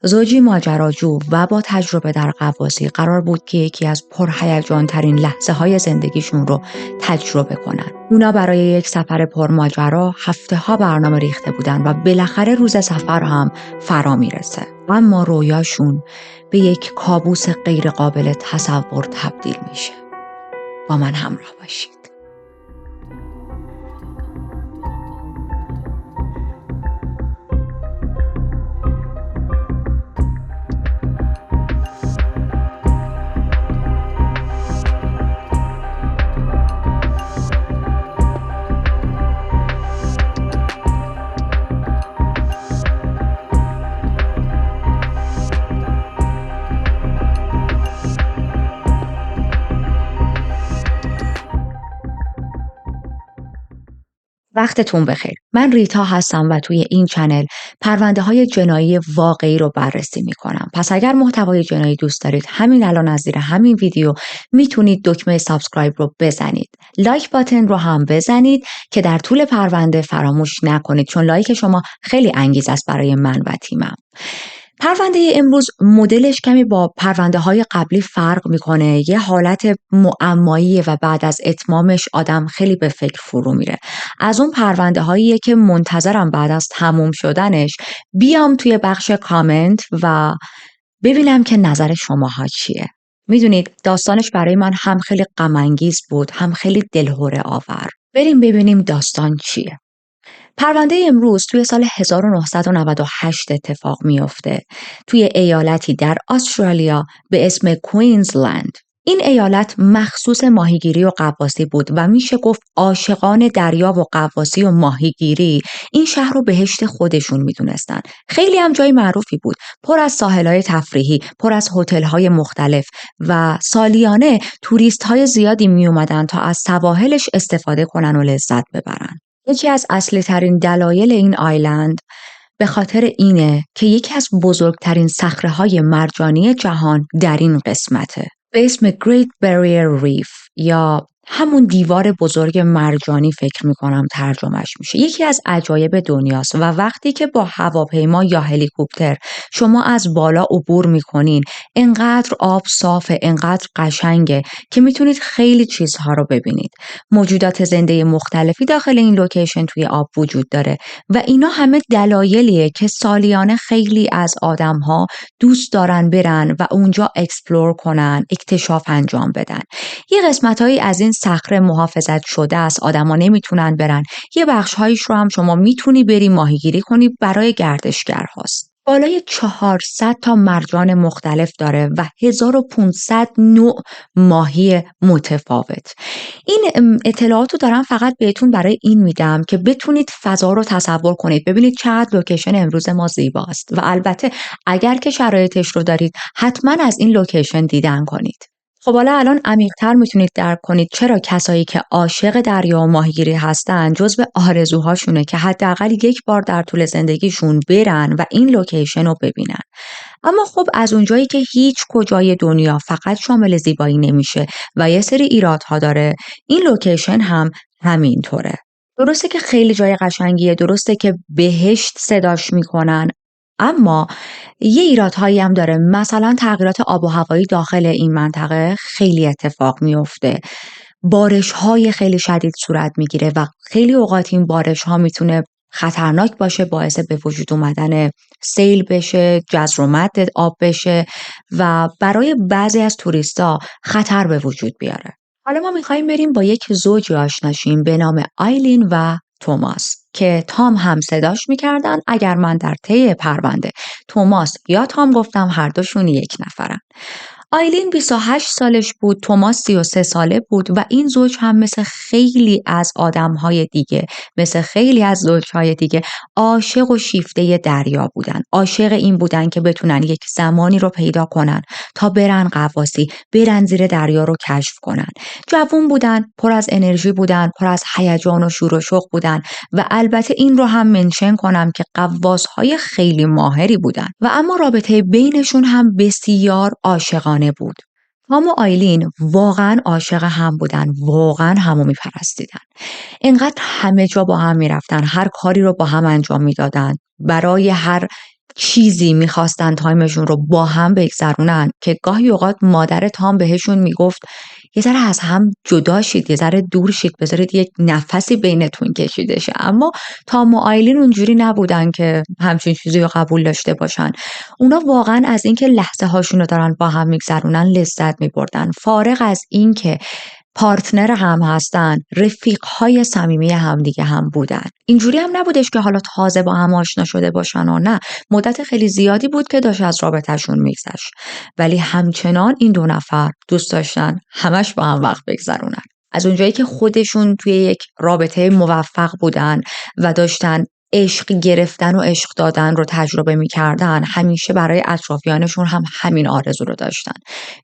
زوجی ماجراجو و با تجربه در غواصی قرار بود که یکی از پرهیجان ترین لحظه های زندگیشون رو تجربه کنن. اونا برای یک سفر پرماجرا هفته ها برنامه ریخته بودن و بالاخره روز سفر هم فرا میرسه. اما رویاشون به یک کابوس غیر قابل تصور تبدیل میشه. با من همراه باشید. وقتتون بخیر. من ریتا هستم و توی این چنل پرونده‌های جنایی واقعی رو بررسی می‌کنم. پس اگر محتوای جنایی دوست دارید، همین الان از زیر همین ویدیو میتونید دکمه سابسکرایب رو بزنید. لایک باتن رو هم بزنید که در طول پرونده فراموش نکنید، چون لایک شما خیلی انگیزه است برای من و تیمم. پرونده امروز مدلش کمی با پرونده های قبلی فرق میکنه. یه حالت معماییه و بعد از اتمامش آدم خیلی به فکر فرو میره. از اون پرونده هاییه که منتظرم بعد از تموم شدنش بیام توی بخش کامنت و ببینم که نظر شماها چیه. میدونید داستانش برای من هم خیلی غم انگیز بود، هم خیلی دلهره آور. بریم ببینیم داستان چیه. پرونده امروز توی سال 1998 اتفاق میفته توی ایالتی در استرالیا به اسم کوینزلند. این ایالت مخصوص ماهیگیری و غواصی بود و میشه گفت عاشقان دریا و غواصی و ماهیگیری این شهر رو بهشت خودشون میدونستن. خیلی هم جای معروفی بود، پر از ساحل‌های تفریحی، پر از هتل‌های مختلف و سالیانه توریست‌های زیادی میومدن تا از سواحلش استفاده کنن و لذت ببرن. یکی از اصلی ترین دلایل این آیلند به خاطر اینه که یکی از بزرگترین صخره‌های مرجانی جهان در این قسمته به اسم Great Barrier Reef یا همون دیوار بزرگ مرجانی فکر میکنم ترجمهش میشه. یکی از عجایب دنیاست و وقتی که با هواپیما یا هلیکوپتر شما از بالا عبور میکنین انقدر آب صافه، انقدر قشنگه که میتونید خیلی چیزها رو ببینید. موجودات زنده مختلفی داخل این لوکیشن توی آب وجود داره و اینا همه دلایلیه که سالیانه خیلی از آدمها دوست دارن برن و اونجا اکسپلور کنن، اکتشاف انجام بدن. یه قسمتایی از این صخره محافظت شده است، آدما نمیتونن برن. یه بخش‌هایش رو هم شما میتونی بری ماهیگیری کنی، برای گردشگرهاست. بالای 400 تا مرجان مختلف داره و 1500 نوع ماهی متفاوت. این اطلاعات رو دارم فقط بهتون برای این میدم که بتونید فضا رو تصور کنید، ببینید چقدر لوکیشن امروز ما زیباست و البته اگر که شرایطش رو دارید حتما از این لوکیشن دیدن کنید. خب حالا الان عمیق‌تر میتونید درک کنید چرا کسایی که عاشق دریا و ماهیگیری هستن جزو آرزوهاشونه که حداقل یک بار در طول زندگیشون برن و این لوکیشن رو ببینن. اما خب از اونجایی که هیچ کجای دنیا فقط شامل زیبایی نمیشه و یه سری ایرادها داره، این لوکیشن هم همینطوره. درسته که خیلی جای قشنگیه، درسته که بهشت صداش میکنن، اما یه ایرادهایی هم داره. مثلا تغییرات آب و هوایی داخل این منطقه خیلی اتفاق میفته. بارش‌های خیلی شدید صورت میگیره و خیلی اوقات این بارش‌ها میتونه خطرناک باشه، باعث به وجود اومدن سیل بشه، جزر و مد آب بشه و برای بعضی از توریستا خطر به وجود بیاره. حالا ما میخواییم بریم با یک زوجی آشنا شیم به نام آیلین و توماس که تام هم صداش میکردن اگر من در طی پرونده توماس یا تام گفتم هر دوشون یک نفرن. آیلین 28 سالش بود، توماس 33 ساله بود و این زوج هم مثل خیلی از آدم‌های دیگه، مثل خیلی از زوج‌های دیگه عاشق و شیفته دریا بودن. عاشق این بودن که بتونن یک زمانی رو پیدا کنن تا برن غواصی، برن زیر دریا رو کشف کنن. جوون بودن، پر از انرژی بودن، پر از هیجان و شور و شوق بودن و البته این رو هم منشن کنم که غواص‌های خیلی ماهری بودن و اما رابطه بینشون هم بسیار عاشقانه بود. تام و آیلین واقعا عاشق هم بودن، واقعا همو میپرستیدن. اینقدر همه جا با هم میرفتن، هر کاری رو با هم انجام میدادن. برای هر چیزی میخواستن تایمشون رو با هم بگذرونن که گاهی اوقات مادر تام بهشون میگفت یه ذره از هم جدا شید، یه ذره دور شید، بذارید یک نفسی بینتون کشیده شه. اما تام و آیلین اونجوری نبودن که همچین چیزی رو قبول داشته باشن. اونا واقعا از اینکه لحظه هاشون رو دارن با هم میگذرونن لذت میبردن، فارغ از اینکه پارتنر هم هستن، رفیق‌های صمیمی همدیگه هم بودن. اینجوری هم نبودش که حالا تازه با هم آشنا شده باشن و نه، مدت خیلی زیادی بود که داشت از رابطه‌شون میگذشت، ولی همچنان این دو نفر دوست داشتن همش با هم وقت بگذرونن. از اونجایی که خودشون توی یک رابطه موفق بودن و داشتن عشق گرفتن و عشق دادن رو تجربه می‌کردن، همیشه برای اطرافیانشون هم همین آرزو رو داشتن.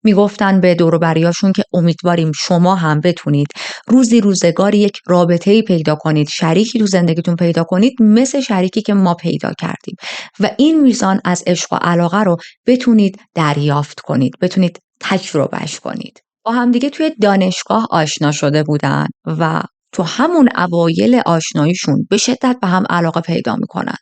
میگفتن به دور و بریاشون که امیدواریم شما هم بتونید روزی روزگاری یک رابطه‌ای پیدا کنید، شریکی تو زندگیتون پیدا کنید مثل شریکی که ما پیدا کردیم و این میزان از عشق و علاقه رو بتونید دریافت کنید، بتونید تجربهش کنید. با همدیگه توی دانشگاه آشنا شده بودن و تو همون اوایل آشناییشون به شدت به هم علاقه پیدا میکنن.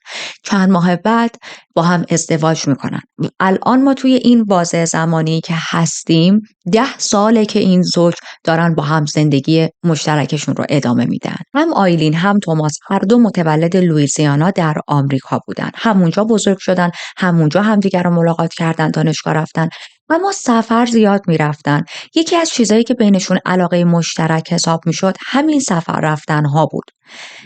چند ماه بعد با هم ازدواج میکنن. الان ما توی این بازه زمانی که هستیم 10 ساله که این زوج دارن با هم زندگی مشترکشون رو ادامه میدن. هم آیلین هم توماس هر دو متولد لوئیزیانا در آمریکا بودن. همونجا بزرگ شدن، همونجا همدیگر رو ملاقات کردن، دانشگاه رفتن، اما سفر زیاد میرفتن. یکی از چیزایی که بینشون علاقه مشترک حساب میشد همین سفر رفتن ها بود.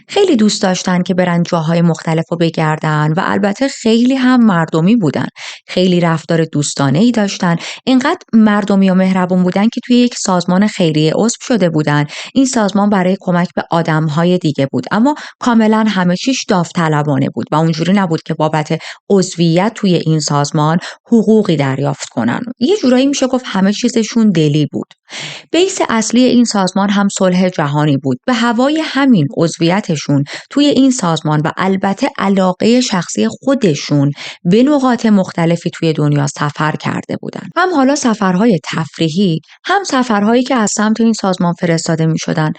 خیلی دوست داشتن که برن جاهای مختلف رو بگردن و البته خیلی هم مردمی بودن. خیلی رفتار دوستانه‌ای داشتن. اینقدر مردمی و مهربون بودن که توی یک سازمان خیریه عضو شده بودن. این سازمان برای کمک به آدم‌های دیگه بود، اما کاملا همه چیش داوطلبانه بود و اونجوری نبود که بابت عضویت توی این سازمان حقوقی دریافت کنن. یه جورایی میشه گفت همه چیزشون دلی بود. بیس اصلی این سازمان هم صلح جهانی بود. به هوای همین عضویتشون توی این سازمان و البته علاقه شخصی خودشون به نقاط مختلفی توی دنیا سفر کرده بودن. هم حالا سفرهای تفریحی، هم سفرهایی که از سمت این سازمان فرستاده می شدن.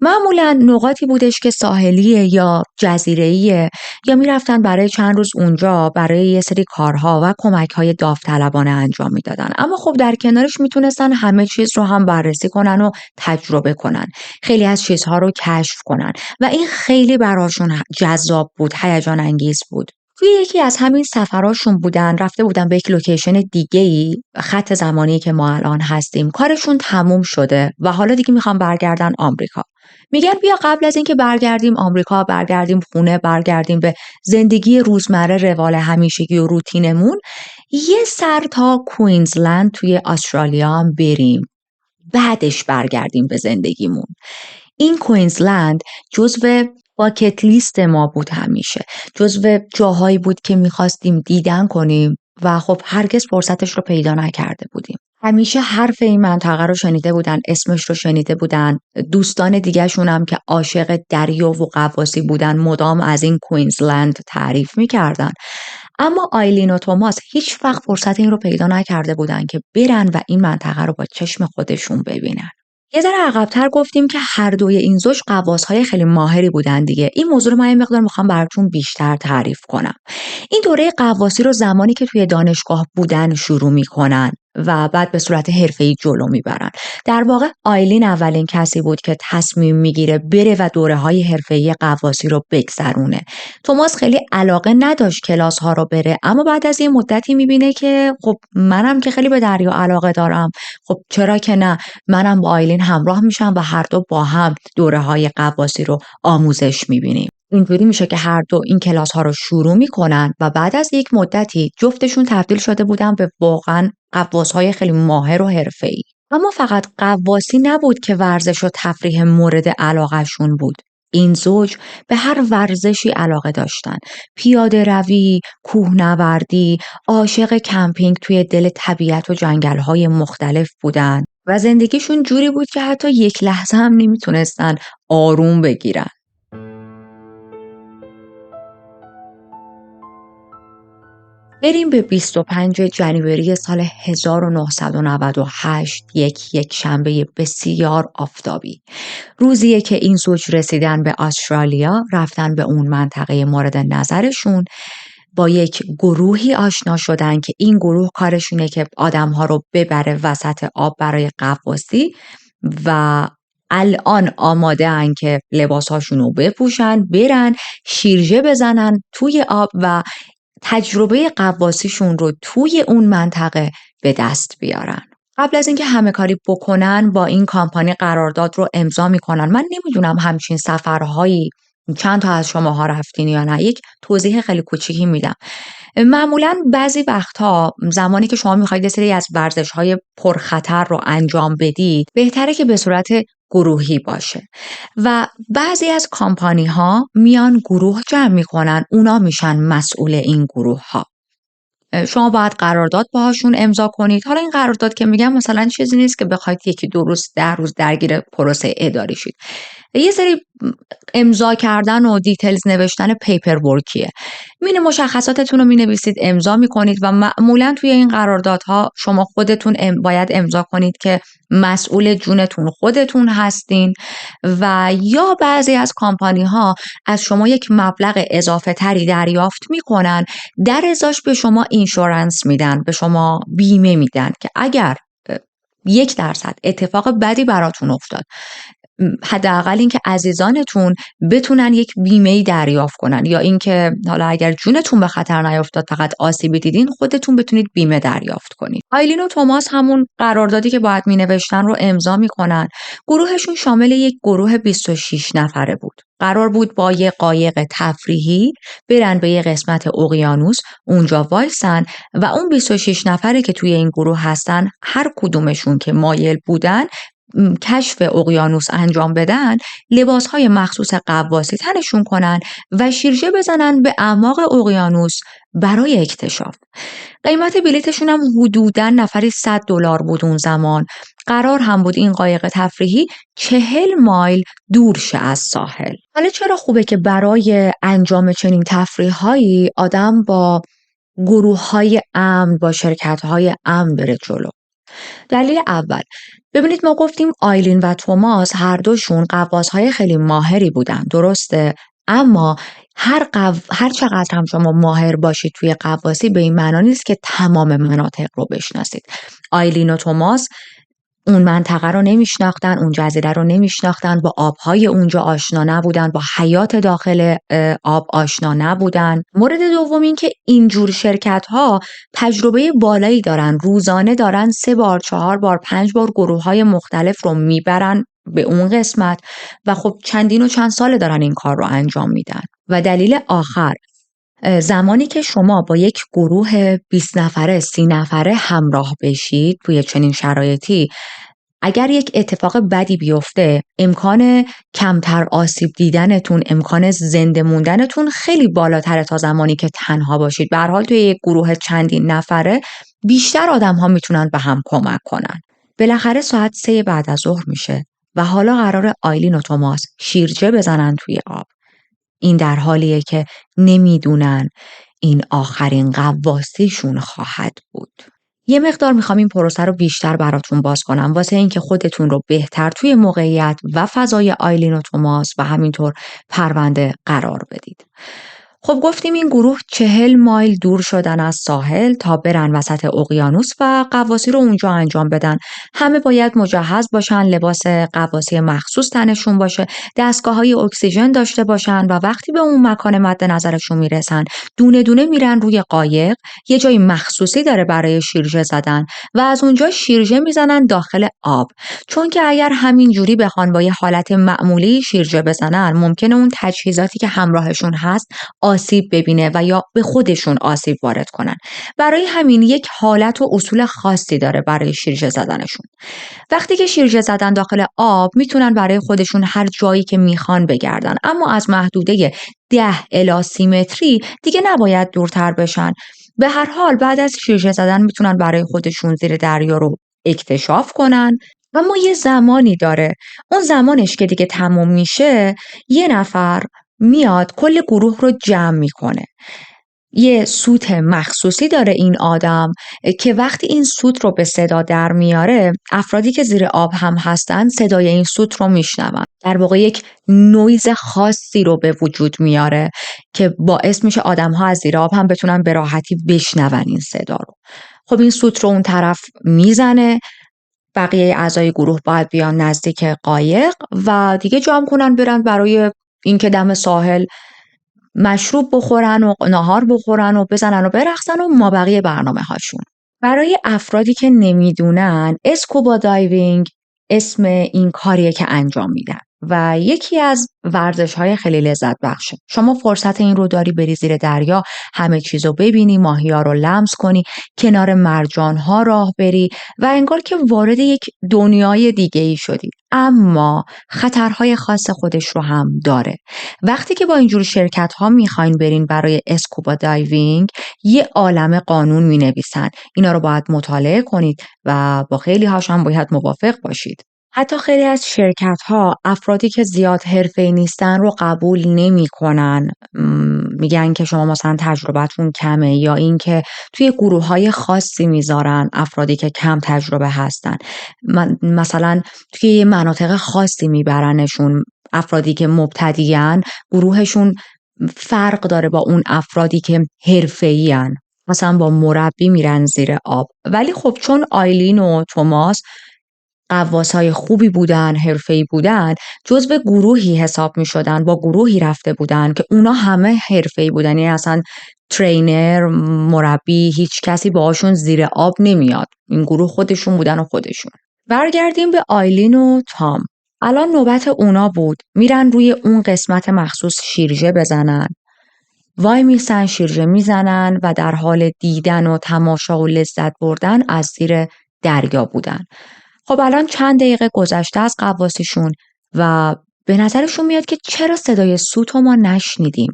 معمولا نقاطی بودش که ساحلیه یا جزیره‌ایه، یا میرفتن برای چند روز اونجا برای یه سری کارها و کمک‌های داوطلبانه انجام میدادن. اما خب در کنارش میتونستن همه چیز رو هم بررسی کنن و تجربه کنن، خیلی از چیزها رو کشف کنن و این خیلی براشون جذاب بود، هیجان انگیز بود. توی یکی از همین سفراشون بودن، رفته بودن به یک لوکیشن دیگه‌ای، خط زمانی که ما الان هستیم کارشون تموم شده و حالا دیگه میخوان برگردن آمریکا. میگن بیا قبل از اینکه برگردیم آمریکا، برگردیم خونه، برگردیم به زندگی روزمره روال همیشگی و روتینمون، یه سر تا کوینزلند توی استرالیا هم بریم، بعدش برگردیم به زندگیمون. این کوینزلند جزو باکت لیست ما بود، همیشه جزو جاهایی بود که میخواستیم دیدن کنیم و خب هرگز فرصتش رو پیدا نکرده بودیم. همیشه حرف این منطقه رو شنیده بودن، اسمش رو شنیده بودن، دوستان دیگه شون هم که عاشق دریا و غواصی بودن مدام از این کوینزلند تعریف میکردن. اما آیلین و توماس هیچ وقت فرصت این رو پیدا نکرده بودن که برن و این منطقه رو با چشم خودشون ببینن. یه ذره عقب‌تر گفتیم که هر دوی این زوج غواص‌های خیلی ماهری بودن دیگه. این موضوع رو من یه مقدار میخوام براتون بیشتر تعریف کنم. این دوره غواصی رو زمانی که توی دانشگاه بودن شروع میکنن و بعد به صورت حرفه‌ای جلو میبرن. در واقع آیلین اولین کسی بود که تصمیم میگیره بره و دوره‌های حرفه‌ای غواصی رو بگذرونه. توماس خیلی علاقه نداشت کلاس ها رو بره، اما بعد از یه مدتی میبینه که خب منم که خیلی به دریا علاقه دارم، خب چرا که نه، منم با آیلین همراه میشم و هر دو با هم دوره‌های غواصی رو آموزش میبینیم. اینجوری میشه که هر دو این کلاس ها رو شروع میکنن و بعد از یک مدتی جفتشون تبدیل شده بودن به واقعا غواص های خیلی ماهر و حرفه‌ای. اما فقط غواصی نبود که ورزش و تفریح مورد علاقهشون بود. این زوج به هر ورزشی علاقه داشتن. پیاده روی، کوهنوردی، عاشق کمپینگ توی دل طبیعت و جنگل‌های مختلف بودن و زندگیشون جوری بود که حتی یک لحظه هم نمیتونستن آروم بگیرن. بریم به 25 جنوری سال 1998، یک شنبه بسیار آفتابی. روزیه که این زوج رسیدن به استرالیا، رفتن به اون منطقه مورد نظرشون با یک گروهی آشنا شدن که این گروه کارشونه که آدم‌ها رو ببره وسط آب برای غواصی و الان آماده ان که لباساشون رو بپوشن، برن شیرجه بزنن توی آب و تجربه غواصیشون رو توی اون منطقه به دست بیارن. قبل از اینکه همه کاری بکنن با این کامپانی قرارداد رو امضا میکنن. من نمیدونم همچین سفرهایی چند تا از شماها رفتین یا نه. یک توضیح خیلی کوچیکی میدم. معمولا بعضی وقتها زمانی که شما میخواید یه سری از ورزش‌های پرخطر رو انجام بدید، بهتره که به صورت گروهی باشه و بعضی از کامپانی‌ها میان گروه جمع میکنن، اونا میشن مسئول این گروه‌ها. شما باید قرارداد باهاشون امضا کنید. حالا این قرارداد که میگم مثلا چیزی نیست که بخواید 1-2 روز 10 روز درگیر پروسه اداری شید. یه سری امضا کردن و دیتیلز نوشتن پیپر ورکیه. مشخصاتتون رو مینویسید، امضا میکنید و معمولا توی این قراردادها شما خودتون باید امضا کنید که مسئول جونتون خودتون هستین و یا بعضی از کامپانی ها از شما یک مبلغ اضافه تری دریافت میکنن، در ازاش به شما اینشورنس میدن، به شما بیمه میدن که اگر 1% اتفاق بدی براتون افتاد، حداقل اینکه عزیزانتون بتونن یک بیمه‌ای دریافت کنن، یا اینکه حالا اگر جونتون به خطر نیفتاد فقط آسیبی دیدین، خودتون بتونید بیمه دریافت کنید. آیلین و توماس همون قراردادی که باید مینوشتن رو امضا میکنن. گروهشون شامل یک گروه 26 نفره بود. قرار بود با یه قایق تفریحی برن به یه قسمت اقیانوس، اونجا وایسن و اون 26 نفره که توی این گروه هستن، هر کدومشون که مایل بودن کشف اقیانوس انجام بدن، لباسهای مخصوص غواصی تنشون کنن و شیرجه بزنن به اعماق اقیانوس برای اکتشاف. قیمت بلیتشون هم حدوداً نفری $100 بود اون زمان. قرار هم بود این قایق تفریحی 40 مایل دور شه از ساحل. حالا چرا خوبه که برای انجام چنین تفریح‌هایی آدم با گروه‌های امن، با شرکت‌های امن بره جلو؟ دلیل اول، ببینید ما گفتیم آیلین و توماس هر دوشون غواصهای خیلی ماهری بودن، درسته؟ اما هر چقدر هم شما ماهر باشید توی غواصی به این معنا نیست که تمام مناطق رو بشناسید. آیلین و توماس اون منطقه رو نمیشناختن، اون جزیره رو نمیشناختن، با آبهای اونجا آشنا نبودن، با حیات داخل آب آشنا نبودن. مورد دوم این که اینجور شرکت ها تجربه بالایی دارن، روزانه دارن 3 بار 4 بار 5 بار گروه های مختلف رو میبرن به اون قسمت و خب چندین و چند ساله دارن این کار رو انجام میدن. و دلیل آخر، زمانی که شما با یک گروه 20 نفره 30 نفره همراه بشید توی چنین شرایطی، اگر یک اتفاق بدی بیفته، امکان کمتر آسیب دیدنتون، امکان زنده موندنتون خیلی بالاتره تا زمانی که تنها باشید. به هر حال توی یک گروه چندین نفره بیشتر آدم ها میتونن به هم کمک کنن. بالاخره ساعت 3 بعد از ظهر میشه و حالا قرار آیلین و توماس شیرجه بزنن توی آب. این در حالیه که نمیدونن این آخرین غواصیشون خواهد بود. یه مقدار میخوام این پروسه رو بیشتر براتون باز کنم واسه اینکه خودتون رو بهتر توی موقعیت و فضای آیلین و توماس و همینطور پرونده قرار بدید. خب گفتیم این گروه 40 مایل دور شدن از ساحل تا برن وسط اقیانوس و غواصی رو اونجا انجام بدن. همه باید مجهز باشن، لباس غواصی مخصوص تنشون باشه، دستگاه‌های اکسیژن داشته باشن و وقتی به اون مکان مد نظرشون میرسن، دونه دونه میرن روی قایق. یه جای مخصوصی داره برای شیرجه زدن و از اونجا شیرجه میزنن داخل آب. چون که اگر همین جوری بخوان با یه حالت معمولی شیرجه بزنن، ممکنه اون تجهیزاتی که همراهشون هست آسیب ببینه و یا به خودشون آسیب وارد کنن. برای همین یک حالت و اصول خاصی داره برای شیرجه زدنشون. وقتی که شیرجه زدن داخل آب، میتونن برای خودشون هر جایی که میخوان بگردن، اما از محدوده 10 الی 30 متری دیگه نباید دورتر بشن. به هر حال بعد از شیرجه زدن میتونن برای خودشون زیر دریا رو اکتشاف کنن. اما یه زمانی داره، اون زمانش که دیگه تموم میشه، یه نفر میاد کل گروه رو جمع میکنه. یه سوت مخصوصی داره این آدم که وقتی این سوت رو به صدا در میاره، افرادی که زیر آب هم هستن صدای این سوت رو میشنون. در واقع یک نویز خاصی رو به وجود میاره که باعث میشه آدم ها از زیر آب هم بتونن به راحتی بشنون این صدا رو. خب این سوت رو اون طرف میزنه، بقیه اعضای گروه باید بیان نزدیک قایق و دیگه جمع کنن برن برای اینکه دم ساحل مشروب بخورن و ناهار بخورن و بزنن و برقصن و مابقی برنامه هاشون. برای افرادی که نمیدونن، اسکوبا دایوینگ اسم این کاریه که انجام میدن و یکی از ورزش‌های خیلی لذت بخشه. شما فرصت این رو داری بری زیر دریا، همه چیزو ببینی، ماهی‌ها رو لمس کنی، کنار مرجان‌ها راه بری و انگار که وارد یک دنیای دیگه‌ای شدی. اما خطرهای خاص خودش رو هم داره. وقتی که با اینجور شرکت‌ها میخواین برین برای اسکوبا دایوینگ، یه عالمه قانون مینویسن. اینا رو باید مطالعه کنید و با خیلی هاش هم باید موافق باشید. حتی خیلی از شرکت‌ها افرادی که زیاد حرفه‌ای نیستن رو قبول نمی‌کنن. میگن که شما مثلا تجربتون کمه یا اینکه توی گروه‌های خاصی میذارن افرادی که کم تجربه هستن. مثلا توی یه مناطق خاصی میبرنشون. افرادی که مبتدیان گروهشون فرق داره با اون افرادی که حرفه‌ای‌ان. مثلا با مربی میرن زیر آب. ولی خب چون آیلین و توماس غواصای خوبی بودن، حرفه‌ای بودن، جزو گروهی حساب می‌شدن، با گروهی رفته بودن که اونا همه حرفه‌ای بودن. یعنی اصلا ترینر، مربی، هیچ کسی باهاشون زیر آب نمیاد. این گروه خودشون بودن و خودشون. برگردیم به آیلین و تام. الان نوبت اونا بود. میرن روی اون قسمت مخصوص شیرجه بزنن. وای میسن شیرجه میزنن و در حال دیدن و تماشا و لذت بردن از زیر دریا بودن. خب الان چند دقیقه گذشته از غواصیشون و به نظرشون میاد که چرا صدای سوت رو ما نشنیدیم.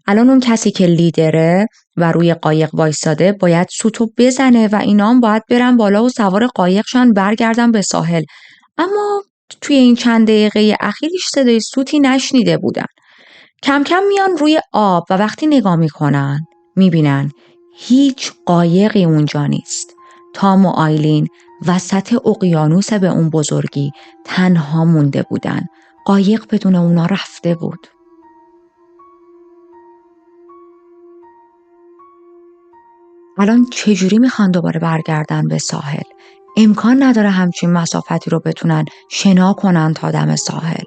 الان اون کسی که لیدره و روی قایق وایساده باید سوتو بزنه و اینا هم باید برن بالا و سوار قایقشن برگردن به ساحل. اما توی این چند دقیقه اخیر هیچ صدای سوتی نشنیده بودن. کم کم میان روی آب و وقتی نگاه میکنن میبینن هیچ قایقی اونجا نیست. تام و آیلین وسط اقیانوس به اون بزرگی تنها مونده بودن. قایق بدون اونا رفته بود. الان چجوری میخوان دوباره برگردن به ساحل؟ امکان نداره همچین مسافتی رو بتونن شنا کنن تا دم ساحل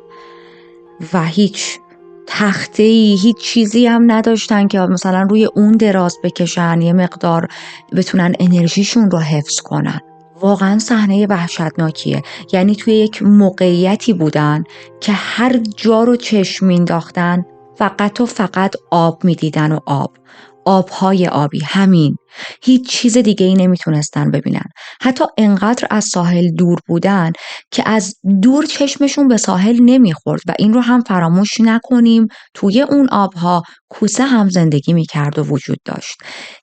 و هیچ تخته‌ای، هیچ چیزی هم نداشتن که مثلا روی اون دراز بکشن، یه مقدار بتونن انرژیشون رو حفظ کنن. واقعا صحنه وحشتناکیه. یعنی توی یک موقعیتی بودن که هر جا رو چشم مینداختن فقط و فقط آب میدیدن و آبهای آبی، همین. هیچ چیز دیگه ای نمیتونستن ببینن. حتی انقدر از ساحل دور بودن که از دور چشمشون به ساحل نمیخورد و این رو هم فراموش نکنیم توی اون آبها کوسه هم زندگی میکرد و وجود داشت.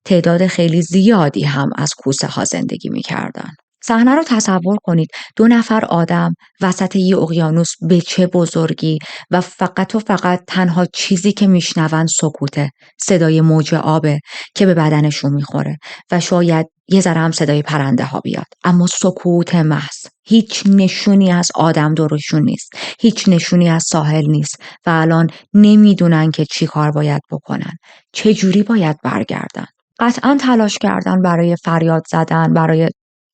تعداد خیلی زیادی هم از کوسه ها زندگی میکردن. صحنه رو تصور کنید. 2 نفر آدم وسط یه اقیانوس به چه بزرگی و فقط و فقط تنها چیزی که میشنون سکوته. صدای موج آبه که به بدنشون میخوره و شاید یه ذره هم صدای پرنده ها بیاد. اما سکوت محض. هیچ نشونی از آدم دورشون نیست. هیچ نشونی از ساحل نیست و الان نمیدونن که چی کار باید بکنن. چه جوری باید برگردن. قطعا تلاش کردن برای فریاد زدن، برای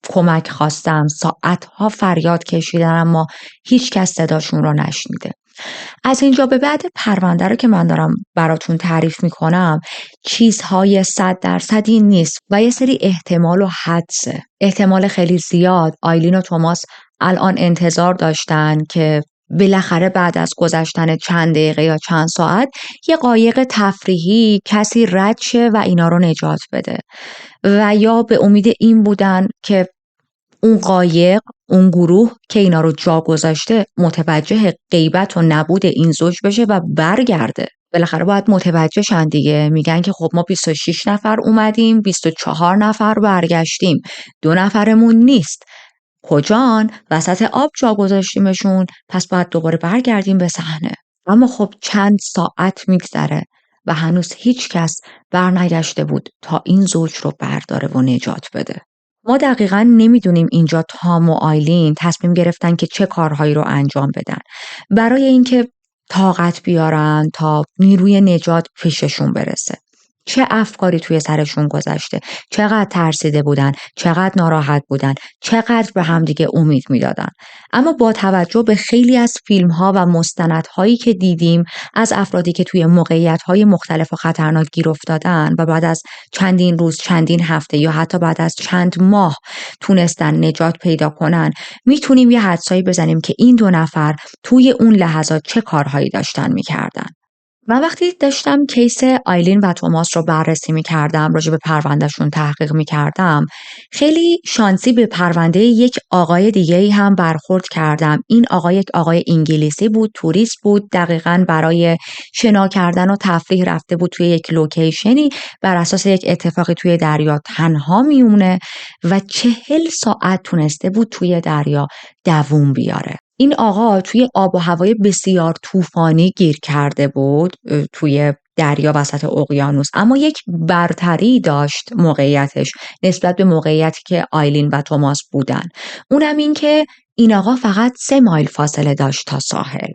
کمک خواستن، ساعتها فریاد کشیدن اما هیچ کس صداشون رو نشنیده. از اینجا به بعد پرونده رو که من دارم براتون تعریف میکنم چیزهای 100% نیست و یه سری احتمال و حدسه. احتمال خیلی زیاد آیلین و توماس الان انتظار داشتن که بالاخره بعد از گذشتن چند دقیقه یا چند ساعت یه قایق تفریحی کسی رد شه و اینا رو نجات بده و یا به امید این بودن که اون قایق، اون گروه که اینا رو جا گذاشته متوجه غیبت و نبود این زوج بشه و برگرده. بالاخره باید متوجه شن دیگه. میگن که خب ما 26 نفر اومدیم، 24 نفر برگشتیم، 2 نفرمون نیست. کجان؟ وسط آب جا گذاشتیمشون، پس باید دوباره برگردیم به صحنه. اما خب چند ساعت میگذره و هنوز هیچ کس برنگشته بود تا این زوج رو برداره و نجات بده. ما دقیقاً نمیدونیم اینجا تام و آیلین تصمیم گرفتن که چه کارهایی رو انجام بدن برای اینکه طاقت بیارن تا نیروی نجات پیششون برسه. چه افکاری توی سرشون گذشته، چقدر ترسیده بودن، چقدر ناراحت بودن، چقدر به همدیگه امید میدادن. اما با توجه به خیلی از فیلم‌ها و مستندهایی که دیدیم از افرادی که توی موقعیت‌های مختلف و خطرناک گیر افتادن و بعد از چندین روز، چندین هفته یا حتی بعد از چند ماه تونستن نجات پیدا کنن، میتونیم یه حدسایی بزنیم که این دو نفر توی اون لحظات چه کارهایی داشتن میکردن. من وقتی داشتم کیس آیلین و توماس رو بررسی می‌کردم، راجع به پروندهشون تحقیق می‌کردم، خیلی شانسی به پرونده یک آقای دیگه‌ای هم برخورد کردم. این آقای یک آقای انگلیسی بود، توریست بود، دقیقاً برای شنا کردن و تفریح رفته بود توی یک لوکیشنی، بر اساس یک اتفاقی توی دریا تنها میمونه و 40 ساعت تونسته بود توی دریا دووم بیاره. این آقا توی آب و هوای بسیار طوفانی گیر کرده بود توی دریا وسط اقیانوس، اما یک برتری داشت موقعیتش نسبت به موقعیتی که آیلین و توماس بودن. اونم این که این آقا فقط 3 مایل فاصله داشت تا ساحل،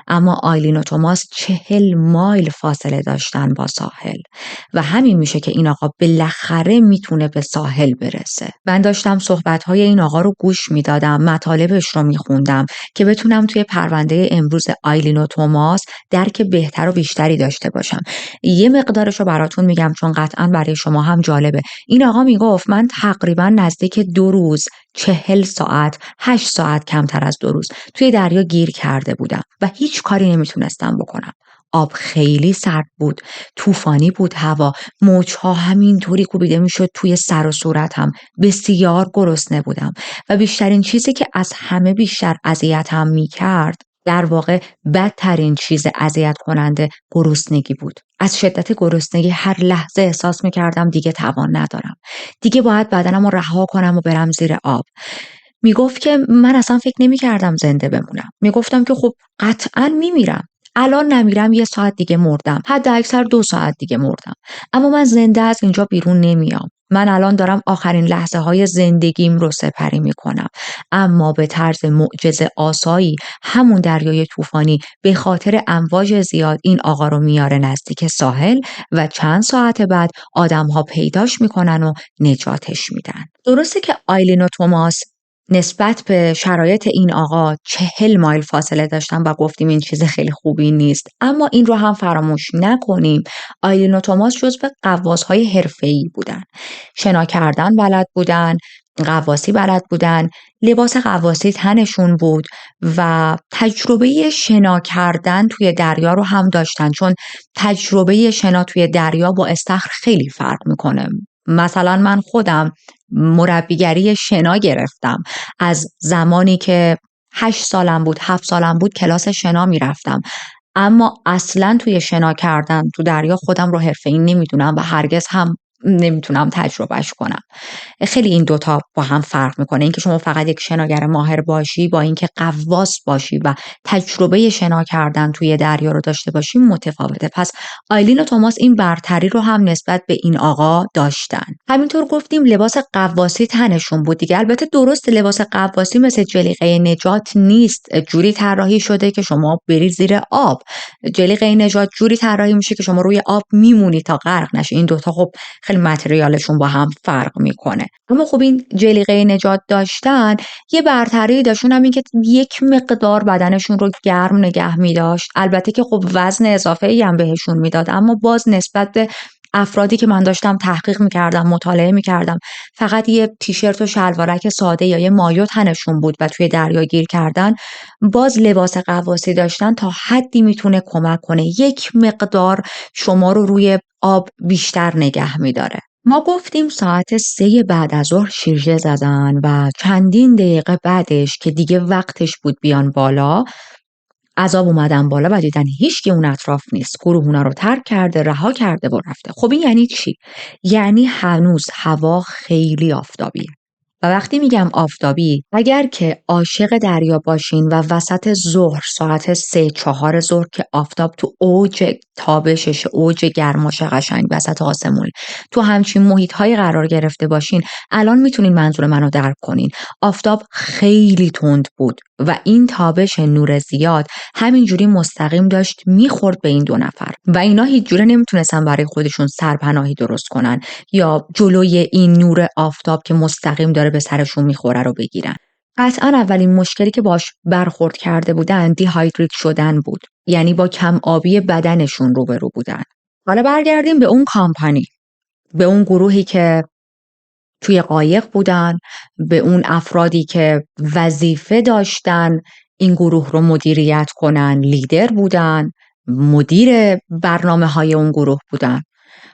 اما آیلین و توماس 40 مایل فاصله داشتن با ساحل و همین میشه که این آقا بالاخره میتونه به ساحل برسه. من داشتم صحبت‌های این آقا رو گوش میدادم، مطالبش رو میخوندم که بتونم توی پرونده امروز آیلین و توماس درک بهتر و بیشتری داشته باشم. یه مقدارش رو براتون میگم چون قطعاً برای شما هم جالبه. این آقا میگفت من تقریباً نزدیک 2 روز 40 ساعت 8 ساعت کمتر از 2 روز توی دریا گیر کرده بودم و هیچ کاری نمیتونستم بکنم. آب خیلی سرد بود، طوفانی بود هوا، موج‌ها همینطوری کوبیده میشد توی سر و صورتم. بسیار گرسنه بودم و بیشترین چیزی که از همه بیشتر اذیتم میکرد، در واقع بدترین چیز اذیت کننده گرسنگی بود. از شدت گرسنگی هر لحظه احساس میکردم دیگه توان ندارم. دیگه باید بدنم رو رها کنم و برم زیر آب. میگفت که من اصلا فکر نمیکردم زنده بمونم. میگفتم که خب قطعاً میمیرم. الان نمیرم 1 ساعت دیگه مردم. حد اکثر 2 ساعت دیگه مردم. اما من زنده از اینجا بیرون نمیام. من الان دارم آخرین لحظه های زندگیم رو سپری میکنم. اما به طرز معجزه آسایی همون دریای طوفانی به خاطر امواج زیاد این آقا رو میاره نزدیک ساحل و چند ساعت بعد آدم‌ها پیداش میکنن و نجاتش میدن. درسته که آیلین و توماس نسبت به شرایط این آقا 40 مایل فاصله داشتن و گفتیم این چیز خیلی خوبی نیست، اما این رو هم فراموش نکنیم آیلین و توماس جزو غواصهای حرفه‌ای بودن. شنا کردن بلد بودن، غواصی بلد بودن، لباس غواصی تنشون بود و تجربه شنا کردن توی دریا رو هم داشتن، چون تجربه شنا توی دریا با استخر خیلی فرق میکنه. مثلا من خودم مربیگری شنا گرفتم. از زمانی که 8 سالم بود 7 سالم بود کلاس شنا میرفتم، اما اصلا توی شنا کردن تو دریا خودم رو حرفه‌ای نمیدونم و هرگز هم نمیتونم تجربهش کنم. خیلی این دوتا با هم فرق میکنه. اینکه شما فقط یک شناگر ماهر باشی با اینکه غواص باشی و تجربه شنا کردن توی دریا رو داشته باشی متفاوته. پس آیلین و توماس این برتری رو هم نسبت به این آقا داشتن. همینطور گفتیم لباس غواصی تنشون بود دیگه. البته درست لباس غواصی مثل جلیقه نجات نیست، جوری طراحی شده که شما برید زیر آب. جلیقه نجات جوری طراحی میشه که شما روی آب میمونی تا غرق نشی. این دوتا خب خیلی متریالشون با هم فرق میکنه. اما خب این جلیقه نجات داشتن یه برتری داشتن، هم این که یک مقدار بدنشون رو گرم نگه میداشت. البته که خب وزن اضافه ای هم بهشون میداد، اما باز نسبت به افرادی که من داشتم تحقیق میکردم مطالعه میکردم فقط یه تیشرت و شلوارک ساده یا یه مایو تنشون بود و توی دریا گیر کردن، باز لباس غواصی داشتن تا حدی میتونه کمک کنه، یک مقدار شما رو روی آب بیشتر نگه میداره. ما گفتیم ساعت 3 بعد از ظهر شیرجه زدن و چندین دقیقه بعدش که دیگه وقتش بود بیان بالا، از آب اومدن بالا و دیدن هیچکی اون اطراف نیست. گروه اونا رو ترک کرده، رها کرده و رفته. خب این یعنی چی؟ یعنی هنوز هوا خیلی آفتابیه. و وقتی میگم آفتابی، اگر که عاشق دریا باشین و وسط ظهر ساعت 3-4 ظهر که آفتاب تو اوج تابشش، اوج گرماش قشنگ وسط آسمون، تو همچین محیط‌های قرار گرفته باشین، الان میتونین منظور منو درک کنین. آفتاب خیلی تند بود و این تابش نور زیاد همینجوری مستقیم داشت میخورد به این دو نفر و اینا هیچ جوره نمیتونستن برای خودشون سرپناهی درست کنن یا جلوی این نور آفتاب که مستقیم داره به سرشون میخوره رو بگیرن. قطعا اولین مشکلی که باش برخورد کرده بودن دیهایدریت شدن بود، یعنی با کم آبی بدنشون روبرو بودن. حالا برگردیم به اون کامپانی، به اون گروهی که توی قایق بودن، به اون افرادی که وظیفه داشتن این گروه رو مدیریت کنن، لیدر بودن، مدیر برنامه‌های اون گروه بودن.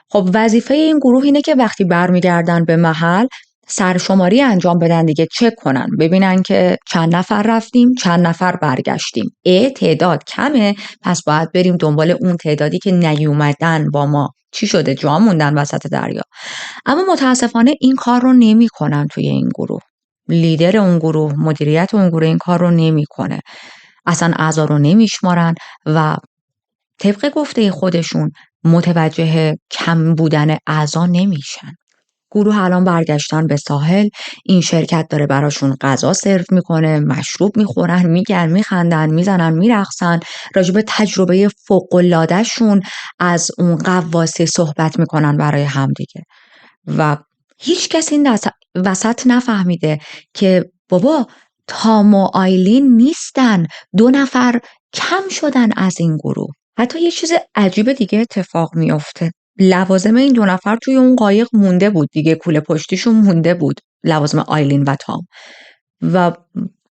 خب وظیفه این گروه اینه که وقتی برمیگردن به محل سرشماری انجام بدن دیگه، چک کنن ببینن که چند نفر رفتیم، چند نفر برگشتیم. تعداد کمه، پس باید بریم دنبال اون تعدادی که نیومدن با ما. چی شده؟ جا موندن وسط دریا. اما متاسفانه این کار رو نمی‌کنن توی این گروه. لیدر اون گروه، مدیریت اون گروه این کار رو نمی‌کنه. اصلا اعضا رو نمیشمارن و طبق گفته خودشون متوجه کم بودن اعضا نمیشن. گروه الان برگشتن به ساحل، این شرکت داره براشون غذا سرو میکنه، مشروب میخورن، میگن، میخندن، میزنن، میرقصن، راجب تجربه فوق‌العاده‌شون از اون غواصی صحبت میکنن برای همدیگه و هیچ کس این وسط نفهمیده که بابا تام و آیلین نیستن، 2 نفر کم شدن از این گروه. حتی یه چیز عجیب دیگه اتفاق میفته. لوازم این 2 نفر توی اون قایق مونده بود دیگه، کوله پشتیشون مونده بود، لوازم آیلین و تام. و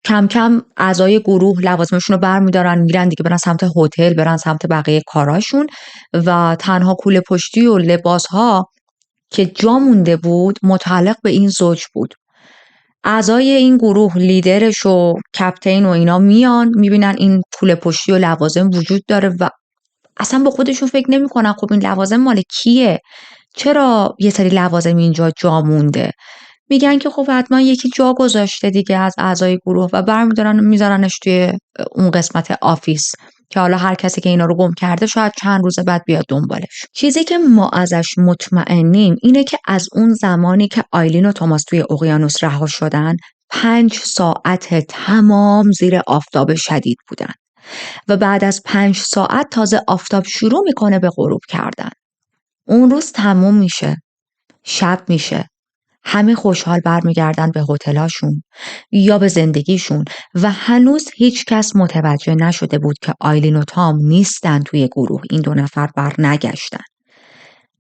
کم کم اعضای گروه لوازمشون رو برمیدارن میرن دیگه، برن سمت هتل، برن سمت بقیه کاراشون و تنها کوله پشتی و لباسها که جا مونده بود متعلق به این زوج بود. اعضای این گروه، لیدرش و کپتین و اینا میان میبینن این کوله پشتی و لوازم وجود داره و اصلا به خودشون فکر نمی‌کنن خب این لوازم مال کیه؟ چرا یه سری لوازم اینجا جا مونده؟ میگن که خب حتما یکی جا گذاشته دیگه از اعضای گروه و برمی‌دارن میذارنش توی اون قسمت آفیس که حالا هر کسی که اینا رو گم کرده شاید چند روز بعد بیاد دنبالش. چیزی که ما ازش مطمئنیم اینه که از اون زمانی که آیلین و توماس توی اقیانوس رها شدن 5 ساعت تمام زیر آفتاب شدید بودن و بعد از 5 ساعت تازه آفتاب شروع میکنه به غروب کردن. اون روز تموم میشه، شب میشه، همه خوشحال برمیگردن به هتلاشون یا به زندگیشون و هنوز هیچ کس متوجه نشده بود که آیلین و تام نیستن توی گروه، این 2 نفر بر نگشتن.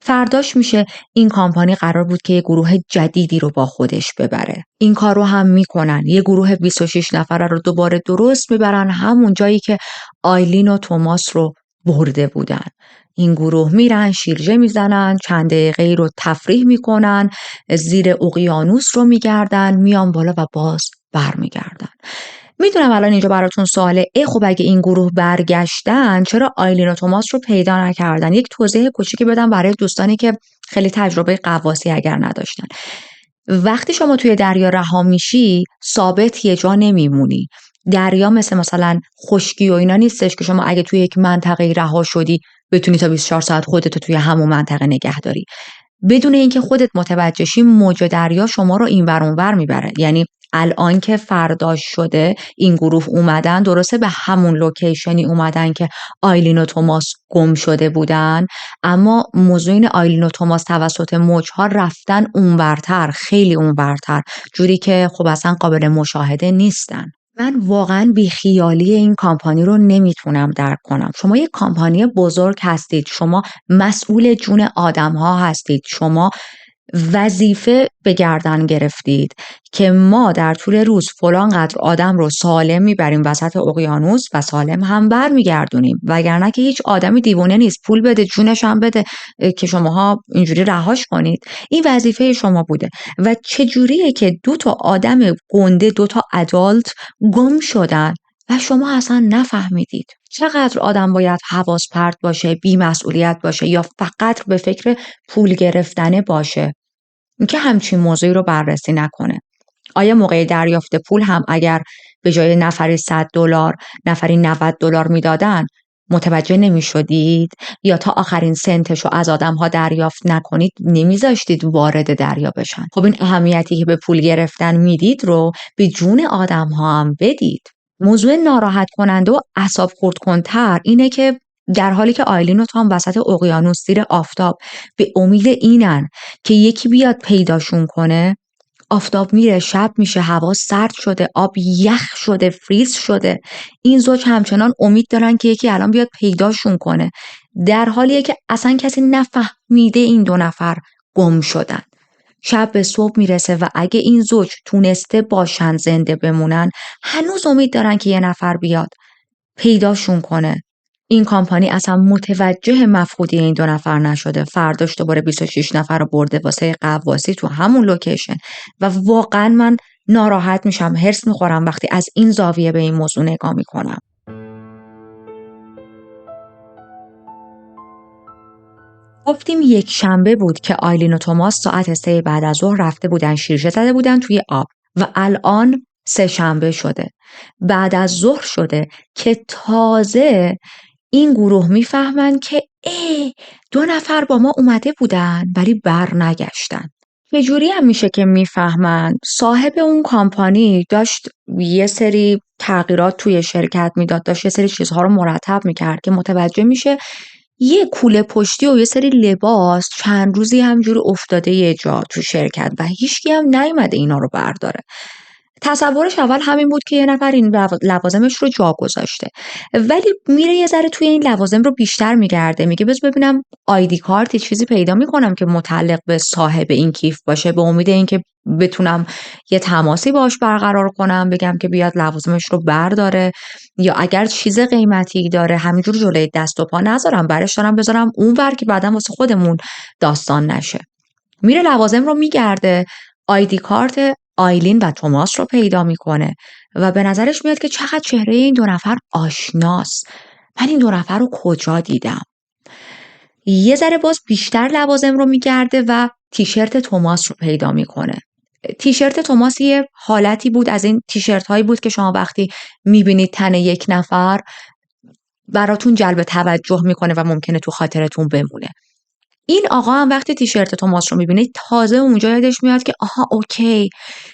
فرداش میشه این کامپانی قرار بود که یه گروه جدیدی رو با خودش ببره. این کار رو هم میکنن، یه گروه 26 نفره رو دوباره درست میبرن همون جایی که آیلین و توماس رو برده بودن. این گروه میرن شیرجه میزنن، چند دقیقه رو تفریح میکنن، زیر اقیانوس رو میگردن، میان بالا و باز برمیگردن. میدونم الان اینجا براتون سواله، خب اگه این گروه برگشتن چرا آیلین و توماس رو پیدا نکردن؟ یک توضیح کوچیکی بدم برای دوستانی که خیلی تجربه غواصی اگر نداشتن. وقتی شما توی دریا رها میشی ثابت یه جا نمیمونی. دریا مثلا خشکی و اینا نیستش که شما اگه توی یک منطقه رها شدی بتونی تا 24 ساعت خودت توی همون منطقه نگه داری. بدون اینکه خودت متوجه شی موج دریا شما رو این ور اون ور میبره. یعنی الان که فرداش شده این گروه اومدن، درسته به همون لوکیشنی اومدن که آیلین و توماس گم شده بودن، اما موضوع این آیلین و توماس توسط موجها رفتن اونورتر، خیلی اونورتر، جوری که خب اصلا قابل مشاهده نیستن. من واقعا بیخیالی این کامپانی رو نمیتونم درک کنم. شما یک کامپانی بزرگ هستید، شما مسئول جون آدم ها هستید، شما وظیفه به گردن گرفتید که ما در طول روز فلان قدر آدم رو سالم میبریم وسط اقیانوس و سالم هم برمیگردونیم، وگرنه که هیچ آدمی دیوانه نیست پول بده جونش هم بده که شماها اینجوری رهاش کنید. این وظیفه شما بوده و چجوریه که 2 تا آدم گنده، 2 تا ادالت گم شدن و شما اصلا نفهمیدید؟ چقدر آدم باید حواس پرت باشه، بی‌مسئولیت باشه یا فقط به فکر پول گرفتن باشه که همچین موضوعی رو بررسی نکنه. آیا موقع دریافت پول هم اگر به جای نفری $100 نفری $90 میدادن متوجه نمیشدید؟ یا تا آخرین سنتشو از آدم‌ها دریافت نکنید نمیذاشتید وارد دریا بشن؟ خب این اهمیتی که به پول گرفتن میدید رو به جون آدم‌ها هم بدید. موضوع ناراحت کننده و اعصاب خورد کنتر اینه که در حالی که آیلین و تام وسط اقیانوس زیر آفتاب به امید اینن که یکی بیاد پیداشون کنه، آفتاب میره، شب میشه، هوا سرد شده، آب یخ شده، فریز شده. این زوج همچنان امید دارن که یکی الان بیاد پیداشون کنه، در حالیه که اصلا کسی نفهمیده این 2 نفر گم شدن. شب به صبح میرسه و اگه این زوج تونسته باشن زنده بمونن، هنوز امید دارن که یه نفر بیاد پیداشون کنه. این کامپانی اصلا متوجه مفقودی این 2 نفر نشده. فرداش دوباره 26 نفر رو برده واسه غواصی تو همون لوکیشن و واقعا من ناراحت میشم، هرس میخورم وقتی از این زاویه به این موضوع نگاه میکنم. گفتیم یک شنبه بود که آیلین و توماس ساعت 3 بعد از ظهر رفته بودن شیرجه زده بودن توی آب و الان 3 شنبه شده، بعد از ظهر شده که تازه این گروه میفهمن که 2 نفر با ما اومده بودن ولی بر نگشتن. چجوری هم میشه که میفهمن؟ صاحب اون کامپانی داشت یه سری تغییرات توی شرکت میداد، داشت یه سری چیزها رو مرتب میکرد که متوجه میشه یه کوله پشتی و یه سری لباس چند روزی همجوری افتاده یه جا تو شرکت و هیچکی هم نیومده اینا رو برداره. تصورش اول همین بود که یه نفر این لوازمش رو جا گذاشته، ولی میره یه ذره توی این لوازم رو بیشتر میگرده، میگه بذار ببینم آیدی کارت چیزی پیدا میکنم که متعلق به صاحب این کیف باشه، به امید اینکه بتونم یه تماسی باش برقرار کنم، بگم که بیاد لوازمش رو برداره، یا اگر چیز قیمتی داره همینجور جلوی دست و پا نذارم، برش دارم بذارم اونور که بعداً واسه خودمون داستان نشه. میره لوازم رو میگرده، آیدی کارت آیلین و توماس رو پیدا میکنه و به نظرش میاد که چقدر چهره این 2 نفر آشناست. من این 2 نفر رو کجا دیدم؟ یه ذره باز بیشتر لوازم رو میگرده و تیشرت توماس رو پیدا میکنه. تیشرت توماس یه حالتی بود از این تیشرت هایی بود که شما وقتی میبینید تن یک نفر براتون جلب توجه میکنه و ممکنه تو خاطرتون بمونه. این آقا هم وقتی تیشرت توماس رو میبینه تازه اونجا یادش میاد که آها اوکی،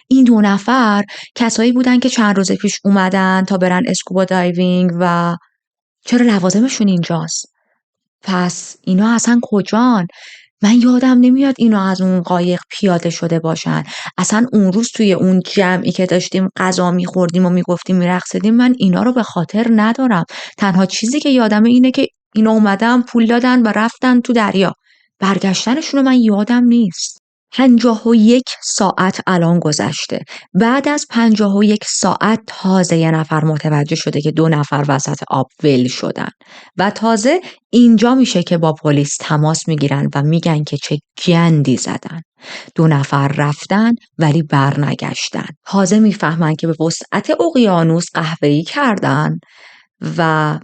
این 2 نفر کسایی بودن که چند روز پیش اومدن تا برن اسکوبا دایوینگ و چرا لوازمشون اینجاست؟ پس اینا اصلا کجان؟ من یادم نمیاد اینا از اون قایق پیاده شده باشن. اصلا اون روز توی اون جمعی که داشتیم غذا میخوردیم و میگفتیم میرقصیدیم من اینا رو به خاطر ندارم. تنها چیزی که یادمه اینه که اینا اومدن پول دادن و رفتن تو دریا. برگشتنشون رو من یادم نیست. 51 ساعت الان گذشته. بعد از 51 ساعت تازه یه نفر متوجه شده که 2 نفر وسط آب ول شدن و تازه اینجا میشه که با پلیس تماس میگیرن و میگن که چه گندی زدن. 2 نفر رفتن ولی برنگشتن. تازه میفهمن که به وسعت اقیانوس قهوه‌ای کردن و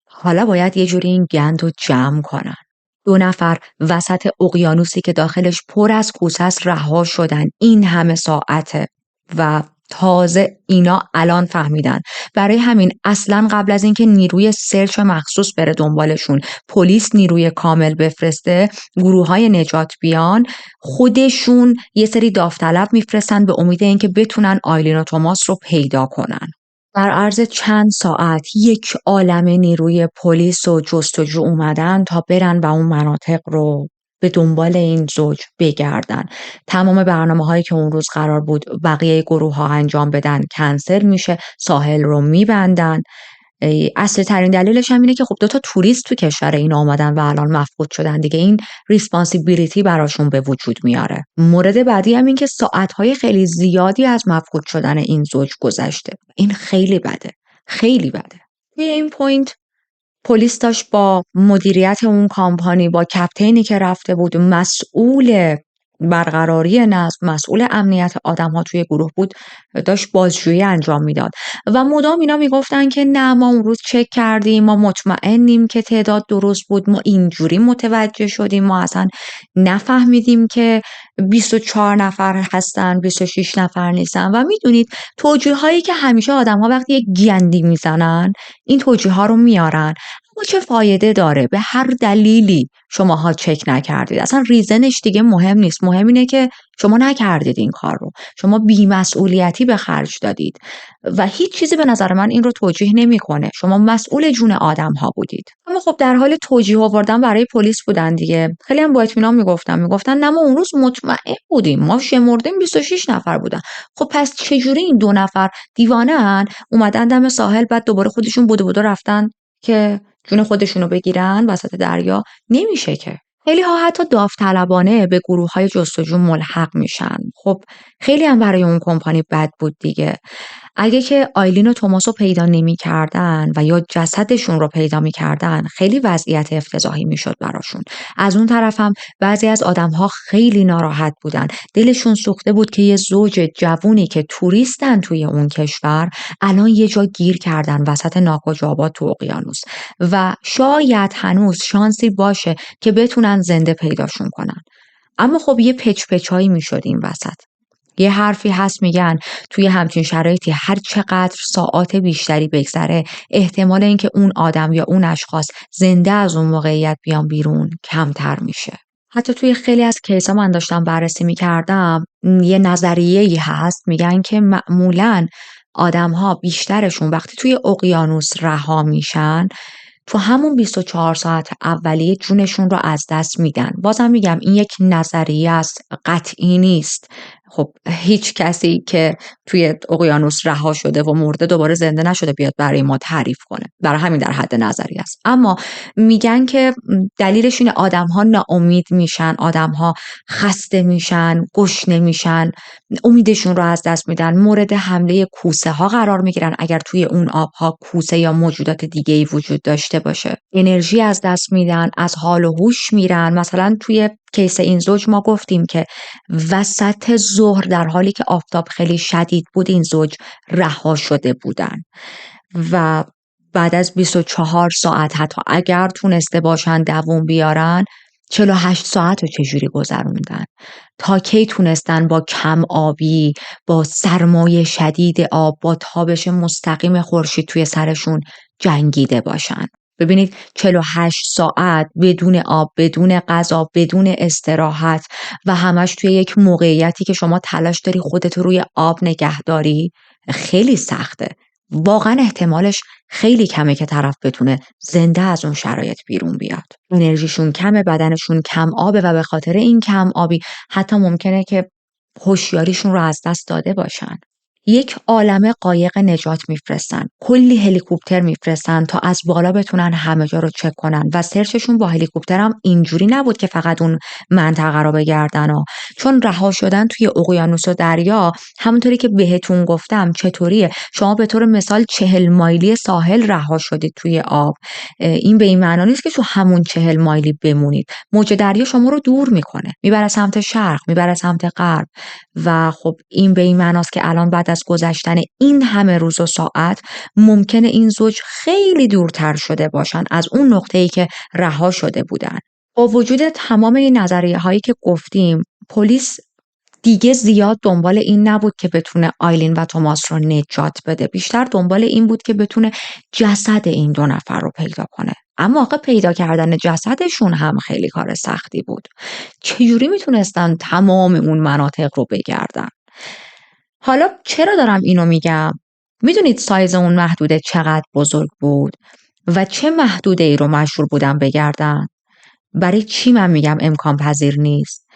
حالا باید یه جوری این گند رو جمع کنن. 2 نفر وسط اقیانوسی که داخلش پر از کوسه است رها شدن این همه ساعته و تازه اینا الان فهمیدن. برای همین اصلا قبل از اینکه نیروی سرچ مخصوص بره دنبالشون، پلیس نیروی کامل بفرسته، گروه‌های نجات بیان، خودشون یه سری داوطلب میفرستن به امید اینکه بتونن آیلین و توماس رو پیدا کنن. در عرض چند ساعت یک عالمه نیروی پلیس و جستجو اومدن تا برن و اون مناطق رو به دنبال این زوج بگردن. تمام برنامه‌هایی که اون روز قرار بود بقیه گروه‌ها انجام بدن کنسل میشه، ساحل رو میبندن. اصلی ترین دلیلش هم اینه که خب 2 تا توریست تو کشور اینا اومدن و الان مفقود شدن دیگه، این ریسپانسیبیلیتی براشون به وجود میاره. مورد بعدی هم این که ساعت‌های خیلی زیادی از مفقود شدن این زوج گذشته. این خیلی بده، خیلی بده. توی این پوینت پلیس داشت با مدیریت اون کامپانی، با کپتینی که رفته بود مسئول برقراری نظم، مسئول امنیت آدم‌ها توی گروه بود، داشت بازجویی انجام میداد و مدام اینا میگفتن که نه ما اون روز چک کردیم، ما مطمئنیم که تعداد درست بود، ما اینجوری متوجه شدیم، ما اصلا نفهمیدیم که 24 نفر هستن 26 نفر نیستن. و میدونید توجیه هایی که همیشه آدم‌ها وقتی یک گندی میزنن این توجیه ها رو میارن، اما چه فایده داره؟ به هر دلیلی شماها چک نکردید، اصلا ریزنش دیگه مهم نیست، مهم اینه که شما نکردید این کار رو، شما بی‌مسئولیتی به خرج دادید و هیچ چیزی به نظر من این رو توجیه نمیکنه. شما مسئول جون آدم‌ها بودید. اما خب در حال توجیه آوردن برای پلیس بودن دیگه. خیلی هم با اطمینان میگفتن نه ما اون روز مطمئن بودیم، ما شمردیم 26 نفر بودن. خب پس چجوری این 2 نفر دیوانه‌ان اومدن دم ساحل، بعد دوباره خودشون بدو رفتن که جون خودشونو بگیرن وسط دریا؟ نمیشه که. خیلی ها حتی داوطلبانه به گروه های جستجو ملحق میشن. خب خیلی هم برای اون کمپانی بد بود دیگه. اگه که آیلین و توماس رو پیدا نمی‌کردن و یا جسدشون رو پیدا می‌کردن، خیلی وضعیت افتضاحی میشد براشون. از اون طرف هم بعضی از آدم‌ها خیلی ناراحت بودن. دلشون سوخته بود که یه زوج جوونی که توریستن توی اون کشور الان یه جا گیر کردن وسط ناکجاآباد تو اقیانوس و شاید هنوز شانسی باشه که بتونن زنده پیداشون کنن. اما خب یه پچ‌پچ‌هایی میشد این وسط. یه حرفی هست میگن توی همچین شرایطی هر چقدر ساعات بیشتری بگذره احتمال اینکه اون آدم یا اون اشخاص زنده از اون موقعیت بیان بیرون کمتر میشه. حتی توی خیلی از کیسا من داشتم بررسی میکردم، یه نظریه‌ای هست میگن که معمولاً آدم‌ها بیشترشون وقتی توی اقیانوس رها میشن تو همون 24 ساعت اولیه جونشون رو از دست میدن. بازم میگم این یک نظریه است، قطعی نیست. خب هیچ کسی که توی اقیانوس رها شده و مرده دوباره زنده نشده بیاد برای ما تعریف کنه، برای همین در حد نظریه است. اما میگن که دلیلش اینه آدم‌ها ناامید میشن، آدم‌ها خسته میشن، گشنه میشن، امیدشون رو از دست میدن، مورد حمله کوسه ها قرار میگیرن اگر توی اون آبها کوسه یا موجودات دیگه ای وجود داشته باشه، انرژی از دست میدن، از حال و هوش میرن. مثلا توی کیس این زوج ما گفتیم که وسط ظهر در حالی که آفتاب خیلی شدید بود این زوج رها شده بودن و بعد از 24 ساعت حتی اگر تونسته باشن دووم بیارن 48 ساعت رو چجوری گذروندن؟ تا کی تونستن با کم آبی، با سرمایه شدید آب، با تابش مستقیم خورشید توی سرشون جنگیده باشن؟ ببینید 48 ساعت بدون آب، بدون غذا، بدون استراحت و همش توی یک موقعیتی که شما تلاش داری خودت روی آب نگه داری، خیلی سخته. واقعا احتمالش خیلی کمه که طرف بتونه زنده از اون شرایط بیرون بیاد. انرژیشون کمه، بدنشون کم آبه و به خاطر این کم آبی حتی ممکنه که هوشیاریشون رو از دست داده باشن. یک عالمه قایق نجات میفرستن، کلی هلیکوپتر میفرستن تا از بالا بتونن همه جا رو چک کنن و سرچشون با هلیکوپتر هم اینجوری نبود که فقط اون منطقه رو بگردن چون رها شدن توی اقیانوس و دریا همونطوری که بهتون گفتم چطوریه. شما به طور مثال 40 مایلی ساحل رها شدید توی آب، این به این معنا نیست که تو همون 40 مایلی بمونید. موج دریا شما رو دور میکنه، میبره سمت شرق، میبره سمت غرب و خب این به این معناست که الان بعد از گذشتن این همه روز و ساعت ممکنه این زوج خیلی دورتر شده باشن از اون نقطه‌ای که رها شده بودن. با وجود تمام این نظریه هایی که گفتیم، پلیس دیگه زیاد دنبال این نبود که بتونه آیلین و توماس رو نجات بده، بیشتر دنبال این بود که بتونه جسد این 2 نفر رو پیدا کنه. اما آخه پیدا کردن جسدشون هم خیلی کار سختی بود. چجوری میتونستن تمام اون مناطق رو بگردن؟ حالا چرا دارم اینو میگم؟ میدونید سایز اون محدوده چقدر بزرگ بود و چه محدوده ای رو مجبور بودن بگردن؟ برای چی من میگم امکان پذیر نیست؟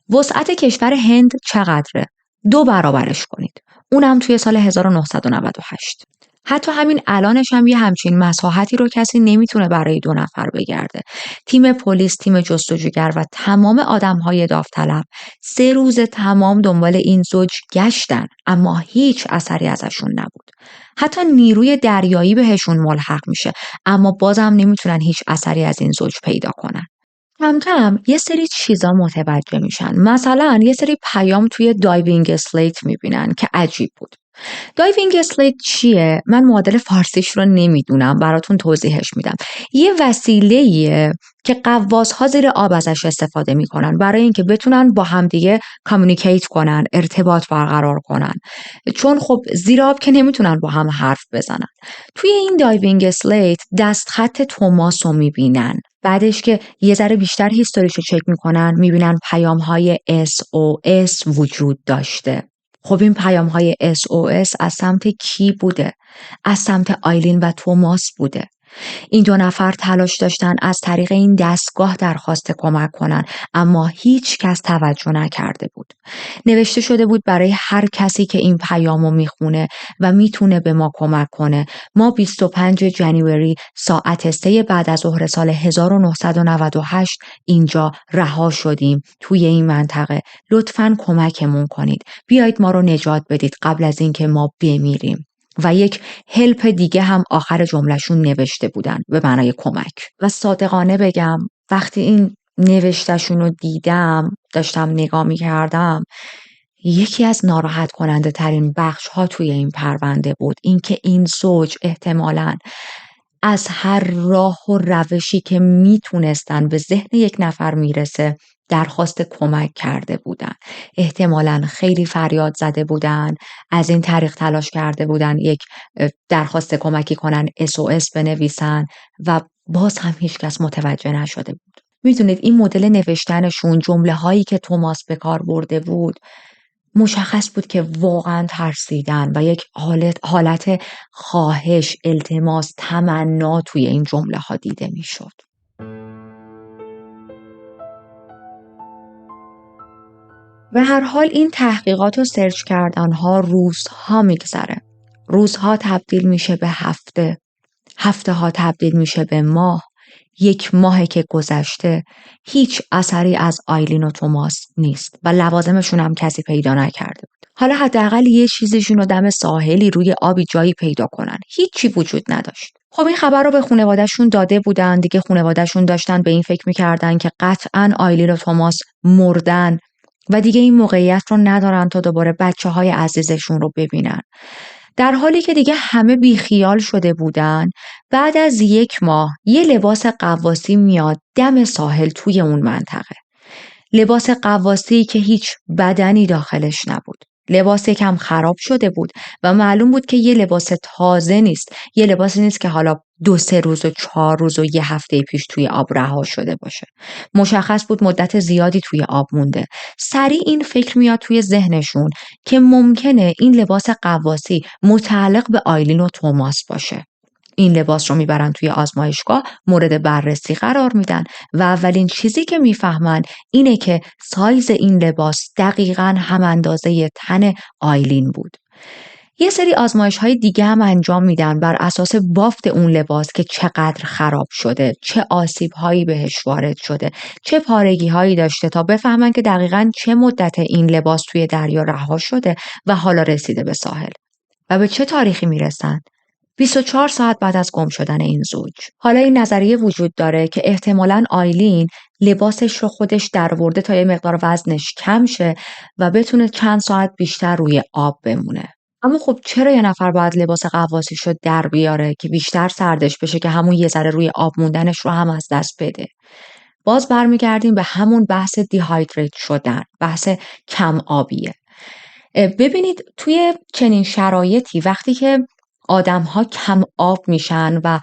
وسعت کشور هند چقدره؟ 2 برابرش کنید. اونم توی سال 1998. حتی همین الانش هم یه همچین مساحتی رو کسی نمیتونه برای 2 نفر بگرده. تیم پلیس، تیم جستجوگر و تمام آدم‌های داوطلب 3 روز تمام دنبال این زوج گشتن اما هیچ اثری ازشون نبود. حتی نیروی دریایی بهشون ملحق میشه اما بازم نمیتونن هیچ اثری از این زوج پیدا کنن. کم کم یه سری چیزا متوجه میشن. مثلا یه سری پیام توی دایوینگ اسلیت میبینن که عجیب بود. دایوینگ اسلیت چیه؟ من معادل فارسیش رو نمیدونم، براتون توضیحش میدم. یه وسیله‌ایه که غواص‌ها زیر آب ازش استفاده میکنن برای اینکه بتونن با همدیگه کامیونیکیت کنن، ارتباط برقرار کنن، چون خب زیر آب که نمیتونن با هم حرف بزنن. توی این دایوینگ اسلیت دستخط توماس رو میبینن. بعدش که یه ذره بیشتر هیستوریش رو چک میکنن میبینن پیام‌های SOS وجود داشته. خب این پیام‌های SOS از سمت کی بوده؟ از سمت آیلین و توماس بوده. این دو نفر تلاش داشتن از طریق این دستگاه درخواست کمک کنن، اما هیچ کس توجه نکرده بود. نوشته شده بود برای هر کسی که این پیامو میخونه و میتونه به ما کمک کنه. ما 25 جنوری ساعت 3 بعد از ظهر سال 1998 اینجا رها شدیم توی این منطقه. لطفاً کمکمون کنید. بیایید ما رو نجات بدید قبل از اینکه ما بمیریم. و یک هلپ دیگه هم آخر جملهشون نوشته بودن به معنای کمک. و صادقانه بگم وقتی این نوشتهشون رو دیدم، داشتم نگاه می‌کردم، یکی از ناراحت کننده ترین بخش ها توی این پرونده بود اینکه این زوج احتمالاً از هر راه و روشی که میتونستن به ذهن یک نفر میرسه درخواست کمک کرده بودن. احتمالاً خیلی فریاد زده بودن، از این طریق تلاش کرده بودن یک درخواست کمکی کنن، SOS بنویسن و باز هم هیچ کس متوجه نشده بود. میدونید این مدل نوشتنشون، جمله هایی که توماس به کار برده بود، مشخص بود که واقعا ترسیدن و یک حالت خواهش، التماس، تمنا توی این جمله ها دیده میشد. به هر حال این تحقیقات و سرچ کردن ها روزها میگذره. روزها تبدیل میشه به هفته. هفته ها تبدیل میشه به ماه. 1 ماه که گذشته هیچ اثری از آیلین و توماس نیست و لوازمشون هم کسی پیدا نکرده بود. حالا حداقل یه چیزشون رو دم ساحلی روی آبی جایی پیدا کنن. هیچی وجود نداشت. خب این خبر رو به خانواده‌شون داده بودن دیگه. خانواده‌شون داشتن به این فکر میکردن که قطعاً آیلین و توماس مردن و دیگه این موقعیت رو ندارن تا دوباره بچه‌های عزیزشون رو ببینن. در حالی که دیگه همه بیخیال شده بودن، بعد از 1 ماه یه لباس غواصی میاد دم ساحل توی اون منطقه. لباس غواصی که هیچ بدنی داخلش نبود. لباس یکم خراب شده بود و معلوم بود که یه لباس تازه نیست. یه لباسی نیست که حالا 2-3 روز و 4 روز و 1 هفته پیش توی آب رها شده باشه. مشخص بود مدت زیادی توی آب مونده. سریع این فکر میاد توی ذهنشون که ممکنه این لباس غواصی متعلق به آیلین و توماس باشه. این لباس رو میبرن توی آزمایشگاه، مورد بررسی قرار میدن و اولین چیزی که میفهمن اینه که سایز این لباس دقیقاً هم اندازه تن آیلین بود. یه سری آزمایش‌های دیگه هم انجام میدن بر اساس بافت اون لباس که چقدر خراب شده، چه آسیب‌هایی بهش وارد شده، چه پارگی‌هایی داشته تا بفهمن که دقیقاً چه مدت این لباس توی دریا رها شده و حالا رسیده به ساحل. و به چه تاریخی میرسن؟ 24 ساعت بعد از گم شدن این زوج. حالا این نظریه وجود داره که احتمالاً آیلین لباسش رو خودش درآورده تا یه مقدار وزنش کم شه و بتونه چند ساعت بیشتر روی آب بمونه. اما خب چرا یه نفر باید لباس غواصیش رو در بیاره که بیشتر سردش بشه که همون یه ذره روی آب موندنش رو هم از دست بده؟ باز برمیگردیم به همون بحث دیهایدریت شدن، بحث کم آبیه. ببینید توی چنین شرایطی وقتی که آدم‌ها کم آب میشن و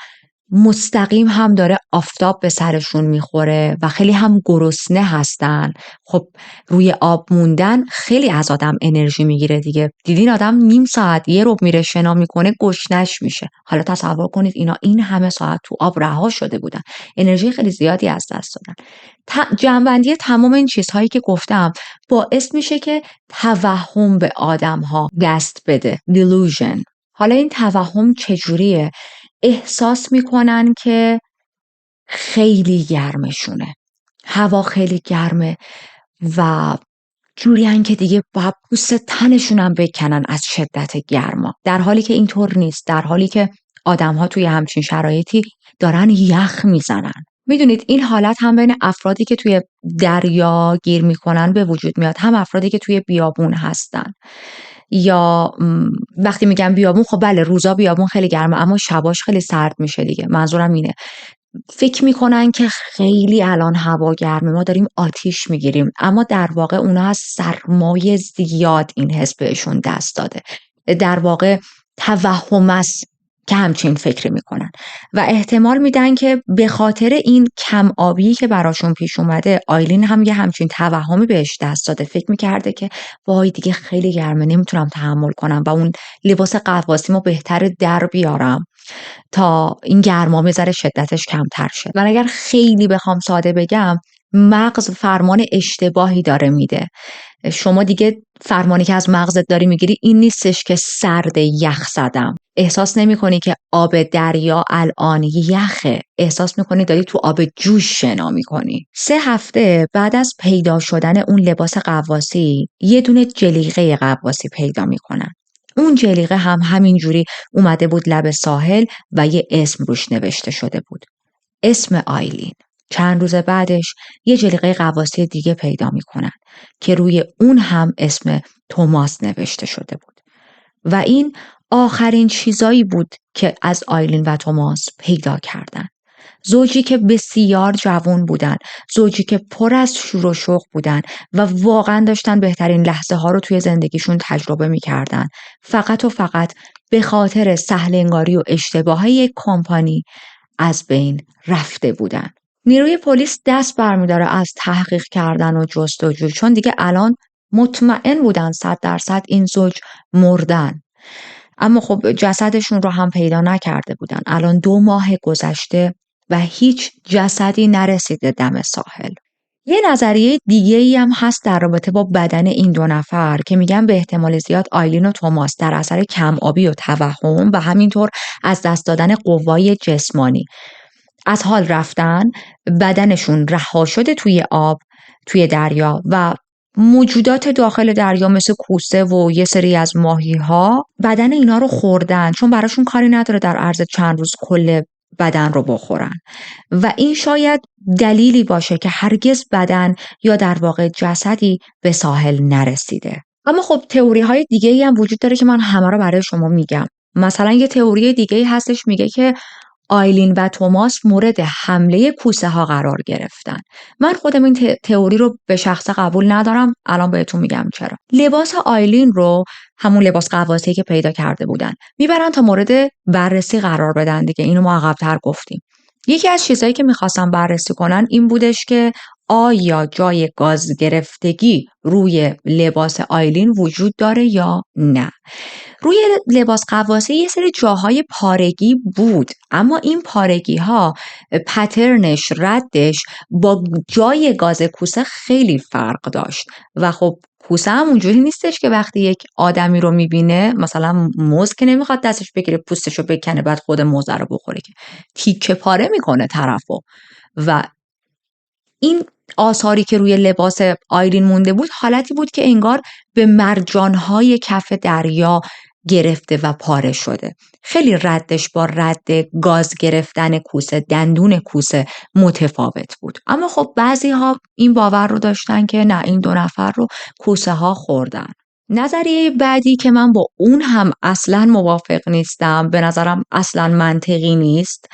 مستقیم هم داره آفتاب به سرشون میخوره و خیلی هم گرسنه هستن، خب روی آب موندن خیلی از آدم انرژی میگیره دیگه. دیدین آدم نیم ساعت 1 ربع میره شنا میکنه گشنش میشه. حالا تصور کنید اینا این همه ساعت تو آب رها شده بودن، انرژی خیلی زیادی از دست دادن. جمع‌بندی تمام این چیزهایی که گفتم باعث میشه که توهم به آدم‌ها دست بده. delusion. حالا این توهم چجوریه؟ احساس میکنن که خیلی گرمشونه، هوا خیلی گرمه و جورین که دیگه باید پوست تنشونم بکنن از شدت گرما، در حالی که اینطور نیست. در حالی که آدم ها توی همچین شرایطی دارن یخ میزنن. میدونید این حالت هم بین افرادی که توی دریا گیر میکنن به وجود میاد، هم افرادی که توی بیابون هستن. یا وقتی میگم بیابون، خب بله روزا بیابون خیلی گرمه اما شباش خیلی سرد میشه دیگه. منظورم اینه فکر میکنن که خیلی الان هوا گرمه، ما داریم آتیش میگیریم، اما در واقع اونا از سرمای زیاد این حس بهشون دست داده. در واقع توهم است که همچین فکری میکنن و احتمال میدن که به خاطر این کم آبی که براشون پیش اومده، آیلین هم یه همچین توهمی بهش دست داده. فکر میکرده که وای دیگه خیلی گرمه، نمیتونم تحمل کنم و اون لباس غواصیمو بهتره در بیارم تا این گرما میذاره شدتش کمتر شه. و اگر خیلی بخوام ساده بگم، مغز فرمان اشتباهی داره میده. شما دیگه فرمانی که از مغزت داری میگیری این نیستش که سرد یخ زدم. احساس نمی کنی که آب دریا الان یخه، احساس میکنی داری تو آب جوش شنا میکنی. 3 هفته بعد از پیدا شدن اون لباس غواصی، یه دونه جلیقه غواصی پیدا میکنن. اون جلیقه هم همینجوری اومده بود لب ساحل و یه اسم روش نوشته شده بود، اسم آیلین. چند روز بعدش یه جلیقه غواصی دیگه پیدا میکنن که روی اون هم اسم توماس نوشته شده بود و این آخرین چیزایی بود که از آیلین و توماس پیدا کردن. زوجی که بسیار جوان بودن، زوجی که پر از شور و شوق بودن و واقعا داشتن بهترین لحظه ها رو توی زندگیشون تجربه میکردن. فقط و فقط به خاطر سهل انگاری و اشتباهی یک کمپانی از بین رفته بودن. نیروی پلیس دست برمیداره از تحقیق کردن و جستجو، چون دیگه الان مطمئن بودن 100% این زوج مردن. اما خب جسدشون رو هم پیدا نکرده بودن. الان 2 ماه گذشته و هیچ جسدی نرسیده دم ساحل. یه نظریه دیگه ای هم هست در رابطه با بدن این 2 نفر که میگن به احتمال زیاد آیلین و توماس در اثر کم آبی و توهم و همینطور از دست دادن قوای جسمانی از حال رفتن، بدنشون رها شده توی آب، توی دریا و موجودات داخل دریا مثل کوسه و یه سری از ماهی ها بدن اینا رو خوردن، چون براشون کاری نداره در عرض چند روز کل بدن رو بخورن و این شاید دلیلی باشه که هرگز بدن یا در واقع جسدی به ساحل نرسیده. اما خب تئوری های دیگه ای هم وجود داره که من همه رو برای شما میگم. مثلا یه تئوری دیگه ای هستش میگه که آیلین و توماس مورد حمله کوسه ها قرار گرفتن. من خودم این تئوری رو به شخصه قبول ندارم. الان بهتون میگم چرا. لباس آیلین رو، همون لباس غواصی که پیدا کرده بودن، میبرن تا مورد بررسی قرار بدن دیگه. اینو ما عقب‌تر گفتیم. یکی از چیزایی که میخواستن بررسی کنن این بودش که آیا جای گاز گرفتگی روی لباس آیلین وجود داره یا نه. روی لباس غواصی یه سری جاهای پارگی بود، اما این پارگی ها پترنش، ردش با جای گاز کوسه خیلی فرق داشت و خب کوسه هم اونجوری نیستش که وقتی یک آدمی رو میبینه، مثلا موز که نمیخواد دستش بگیره پوستشو بکنه بعد خود موزه رو بخوره، که تیکه پاره میکنه طرفو. و این آثاری که روی لباس آیلین مونده بود حالتی بود که انگار به مرجانهای کف دریا گرفته و پاره شده. خیلی ردش با رد گاز گرفتن کوسه، دندون کوسه متفاوت بود. اما خب بعضی ها این باور رو داشتن که نه، این 2 نفر رو کوسه ها خوردن. نظریه بعدی که من با اون هم اصلا موافق نیستم، به نظرم اصلا منطقی نیست،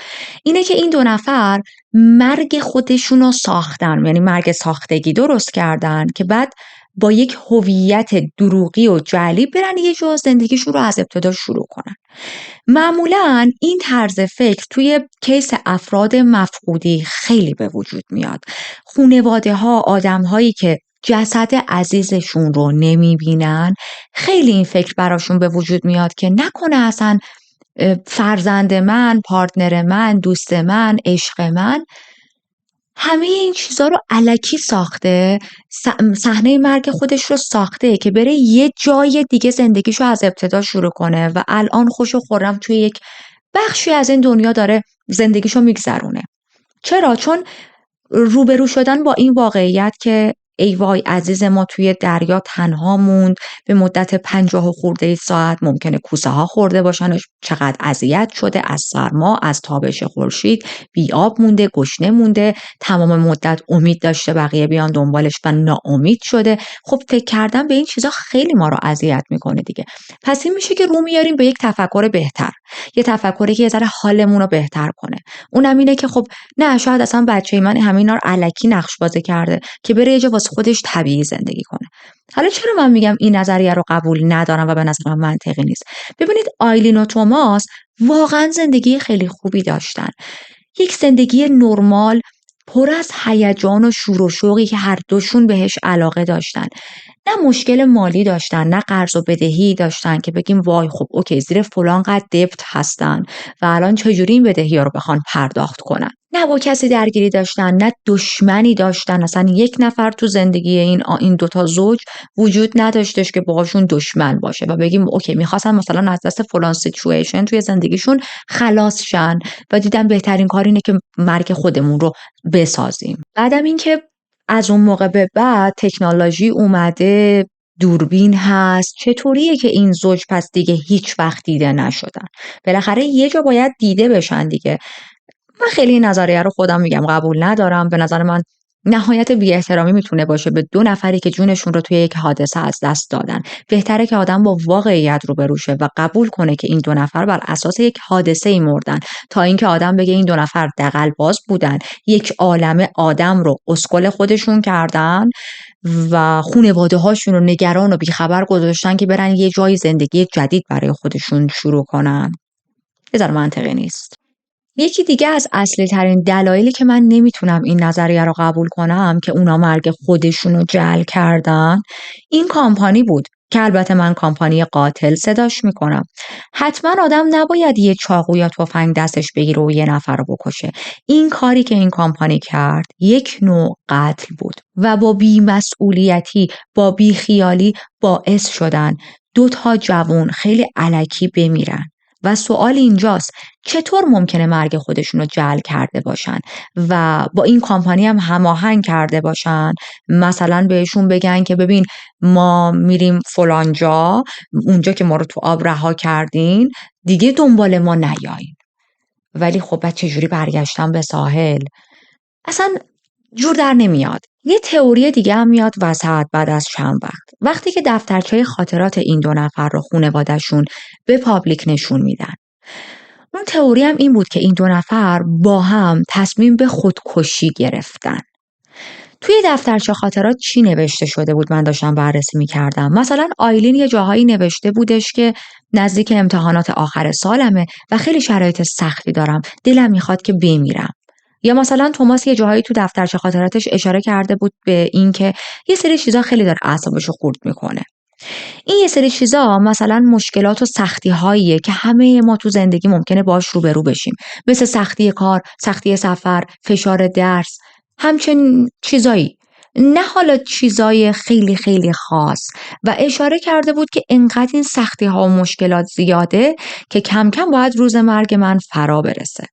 اینه که این 2 نفر مرگ خودشون رو ساختن، یعنی مرگ ساختگی درست کردن که بعد با یک هویت دروغی و جعلی برن یه جا زندگیشون رو از ابتدا شروع کنن. معمولاً این طرز فکر توی کیس افراد مفقودی خیلی به وجود میاد. خانواده ها، آدم هایی که جسد عزیزشون رو نمیبینن، خیلی این فکر براشون به وجود میاد که نکنه اصلا فرزند من، پارتنر من، دوست من، عشق من همه این چیزا رو الکی ساخته، صحنه مرگ خودش رو ساخته که بره یه جای دیگه زندگیشو از ابتدا شروع کنه و الان خوش و خرم توی یک بخشی از این دنیا داره زندگیشو میگذرونه. چرا؟ چون روبرو شدن با این واقعیت که ای وای عزیز ما توی دریا تنها موند، به مدت 50 خورده ساعت ممکنه کوسه ها خورده باشن، چقدر اذیت شده از سرما، از تابش خورشید، بی آب مونده، گشنه مونده، تمام مدت امید داشته بقیه بیان دنبالش و ناامید شده. خب فکر کردن به این چیزا خیلی ما رو اذیت میکنه دیگه. پس این میشه که رو میاریم به یک تفکر بهتر، یه تفکری که یه ذره حالمون رو بهتر کنه. اونم اینه که خب نه، شاید اصلا بچه من همینا رو الکی نقش بازی کرده که بره یه جا واسه خودش طبیعی زندگی کنه. حالا چرا من میگم این نظریه رو قبول ندارم و به نظرم منطقی نیست؟ ببینید آیلین و توماس واقعا زندگی خیلی خوبی داشتن، یک زندگی نرمال پر از هیجان و شور و شوقی که هر دوشون بهش علاقه داشتن. نه مشکل مالی داشتن، نه قرض و بدهی داشتن که بگیم وای خب اوکی زیر فلان قد دبت هستن و الان چجوری این بدهی ها رو بخوان پرداخت کنن. نه با کسی درگیری داشتن، نه دشمنی داشتن. اصلا یک نفر تو زندگی این دوتا زوج وجود نداشتش که باهاشون دشمن باشه و بگیم اوکی میخواستن مثلا از دست فلان سیچویشن توی زندگیشون خلاص شن و دیدن بهترین کار اینه که مرگ خودمون رو بسازیم. بعدم اینکه از اون موقع به بعد تکنولوژی اومده، دوربین هست، چطوریه که این زوج پس دیگه هیچ وقت دیده نشدن؟ بالاخره یه جا باید دیده بشن دیگه. من خیلی این نظریه رو خودم میگم قبول ندارم. به نظر من نهایت بی احترامی میتونه باشه به دو نفری که جونشون رو توی یک حادثه از دست دادن. بهتره که آدم با واقعیت روبرو شه و قبول کنه که این دو نفر بر اساس یک حادثه‌ای مردن، تا اینکه آدم بگه این دو نفر دغل باز بودن، یک عالمه آدم رو اسکل خودشون کردن و خانواده هاشون رو نگران و بیخبر گذاشتن که برن یه جای زندگی جدید برای خودشون شروع کنن. بذار منطقی نیست. یکی دیگه از اصلی ترین دلایلی که من نمیتونم این نظریه رو قبول کنم که اونا مرگ خودشونو جعل کردن، این کامپانی بود که البته من کامپانی قاتل صداش میکنم. حتما آدم نباید یه چاقو یا تفنگ دستش بگیره و یه نفر رو بکشه. این کاری که این کامپانی کرد یک نوع قتل بود و با بی‌مسئولیتی، با بیخیالی باعث شدن 2 جوون خیلی الکی بمیرن. و سوال اینجاست چطور ممکنه مرگ خودشون رو جعل کرده باشن و با این کامپانی هم هماهنگ کرده باشن؟ مثلا بهشون بگن که ببین ما میریم فلان جا، اونجا که ما رو تو آب رها کردین دیگه دنبال ما نیاین. ولی خب بعد چجوری برگشتن به ساحل؟ اصلا جور در نمیاد. یه تئوری دیگه هم میاد وسط بعد از چند وقتی که دفترچه خاطرات این 2 نفر رو خانواده‌شون به پابلیک نشون میدن. اون تئوری هم این بود که این 2 نفر با هم تصمیم به خودکشی گرفتن. توی دفترچه خاطرات چی نوشته شده بود؟ من داشتم بررسی میکردم. مثلا آیلین یه جاهایی نوشته بودش که نزدیک امتحانات آخر سالمه و خیلی شرایط سختی دارم، دلم میخواد که بمیرم. یا مثلا توماس یه جاهایی تو دفترچه خاطراتش اشاره کرده بود به این که یه سری چیزا خیلی داره اعصابشو خورد میکنه. این یه سری چیزا مثلا مشکلات و سختی هاییه که همه ما تو زندگی ممکنه باش روبرو بشیم، مثل سختی کار، سختی سفر، فشار درس، همچنین چیزایی. نه حالا چیزای خیلی خیلی خاص. و اشاره کرده بود که انقدر این سختی ها و مشکلات زیاده که کم کم باید روز مرگ من فرا برسه.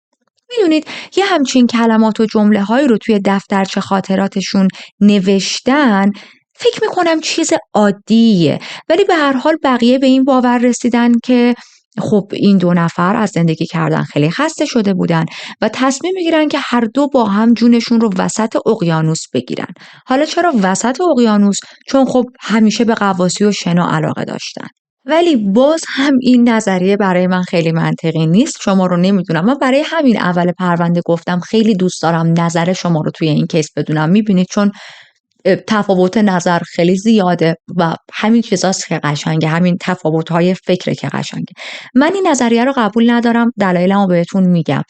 میدونید یه همچین کلمات و جمله هایی رو توی دفترچه خاطراتشون نوشتن، فکر میکنم چیز عادیه، ولی به هر حال بقیه به این باور رسیدن که خب این 2 نفر از زندگی کردن خیلی خسته شده بودن و تصمیم میگیرن که هر دو با هم جونشون رو وسط اقیانوس بگیرن. حالا چرا وسط اقیانوس؟ چون خب همیشه به غواصی و شنا علاقه داشتن. ولی باز هم این نظریه برای من خیلی منطقی نیست. شما رو نمیدونم، من برای همین اول پرونده گفتم خیلی دوست دارم نظر شما رو توی این کیس بدونم. میبینید چون تفاوت نظر خیلی زیاده و همین چیزاست که قشنگه، همین تفاوت‌های فکره که قشنگه. من این نظریه رو قبول ندارم، دلایلمو بهتون میگم.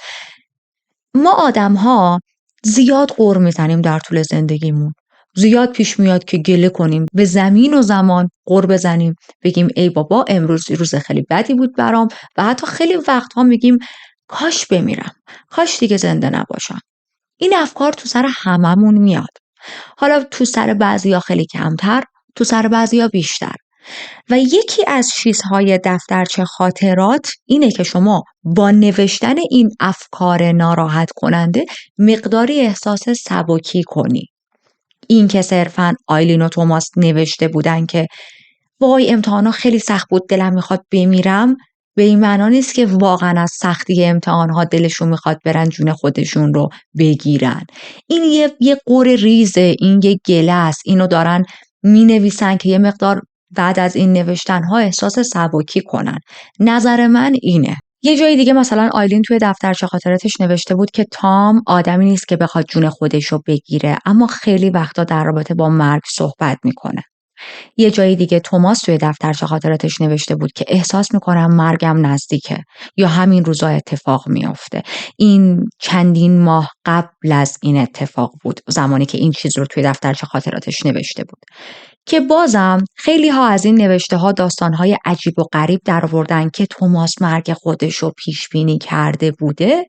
ما آدم‌ها زیاد غر میزنیم در طول زندگیمون. زیاد پیش میاد که گله کنیم، به زمین و زمان غر بزنیم، بگیم ای بابا امروز روز خیلی بدی بود برام، و حتی خیلی وقتها میگیم کاش بمیرم، کاش دیگه زنده نباشم. این افکار تو سر هممون میاد. حالا تو سر بعضیا خیلی کمتر، تو سر بعضیا بیشتر. و یکی از چیزهای دفترچه خاطرات اینه که شما با نوشتن این افکار ناراحت کننده مقداری احساس سبکی کنی. این که صرفاً آیلین و توماس نوشته بودن که وای امتحانا خیلی سخت بود دلم میخواد بمیرم، به این معنا نیست که واقعا از سختی امتحانها دلشون میخواد برن جون خودشون رو بگیرن. این یه قور ریزه، این یه گله است. اینو دارن مینویسن که یه مقدار بعد از این نوشتنها احساس سبکی کنن. نظر من اینه. یه جای دیگه مثلا آیلین توی دفترچه خاطراتش نوشته بود که تام آدمی نیست که بخواد جون خودش رو بگیره، اما خیلی وقتا در رابطه با مرگ صحبت میکنه. یه جای دیگه توماس توی دفترچه خاطراتش نوشته بود که احساس میکنم مرگم نزدیکه یا همین روزا اتفاق میافته. این چندین ماه قبل از این اتفاق بود زمانی که این چیز رو توی دفترچه خاطراتش نوشته بود، که بازم خیلی ها از این نوشته ها داستان های عجیب و غریب در آوردن که توماس مرگ خودش رو پیش بینی کرده بوده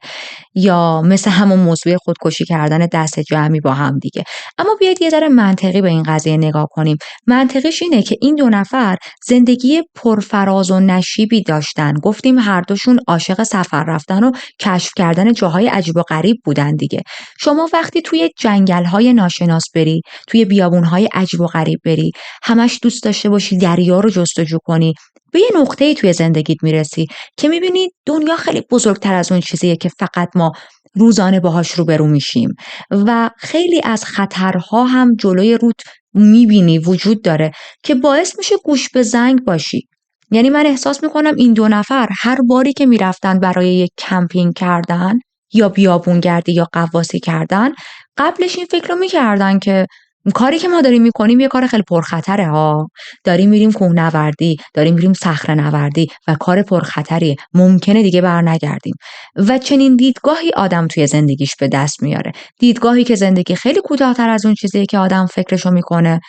یا مثل همون موضوع خودکشی کردن دست جمعی با هم دیگه. اما بیاید یه ذره منطقی به این قضیه نگاه کنیم. منطقیش اینه که این دو نفر زندگی پرفراز و نشیبی داشتن. گفتیم هر دوشون عاشق سفر رفتن و کشف کردن جاهای عجیب و غریب بودن دیگه. شما وقتی توی جنگل‌های ناشناس بری، توی بیابون‌های عجیب و غریب بری، همش دوست داشته باشی دریا رو جستجو کنی، به یه نقطه‌ای توی زندگیت میرسی که میبینی دنیا خیلی بزرگتر از اون چیزیه که فقط ما روزانه باهاش روبرو میشیم و خیلی از خطرها هم جلوی روت میبینی وجود داره که باعث میشه گوش به زنگ باشی. یعنی من احساس میکنم این دو نفر هر باری که میرفتن برای یک کمپینگ کردن یا بیابونگردی یا غواصی کردن، قبلش این فکر رو میکردن که کاری که ما داریم میکنیم یه کار خیلی پرخطره ها. داریم میریم کوهنوردی، داریم میریم صخره‌نوردی و کار پرخطریه، ممکنه دیگه برنگردیم. و چنین دیدگاهی آدم توی زندگیش به دست میاره. دیدگاهی که زندگی خیلی کوتاه‌تر از اون چیزیه که آدم فکرشو میکنه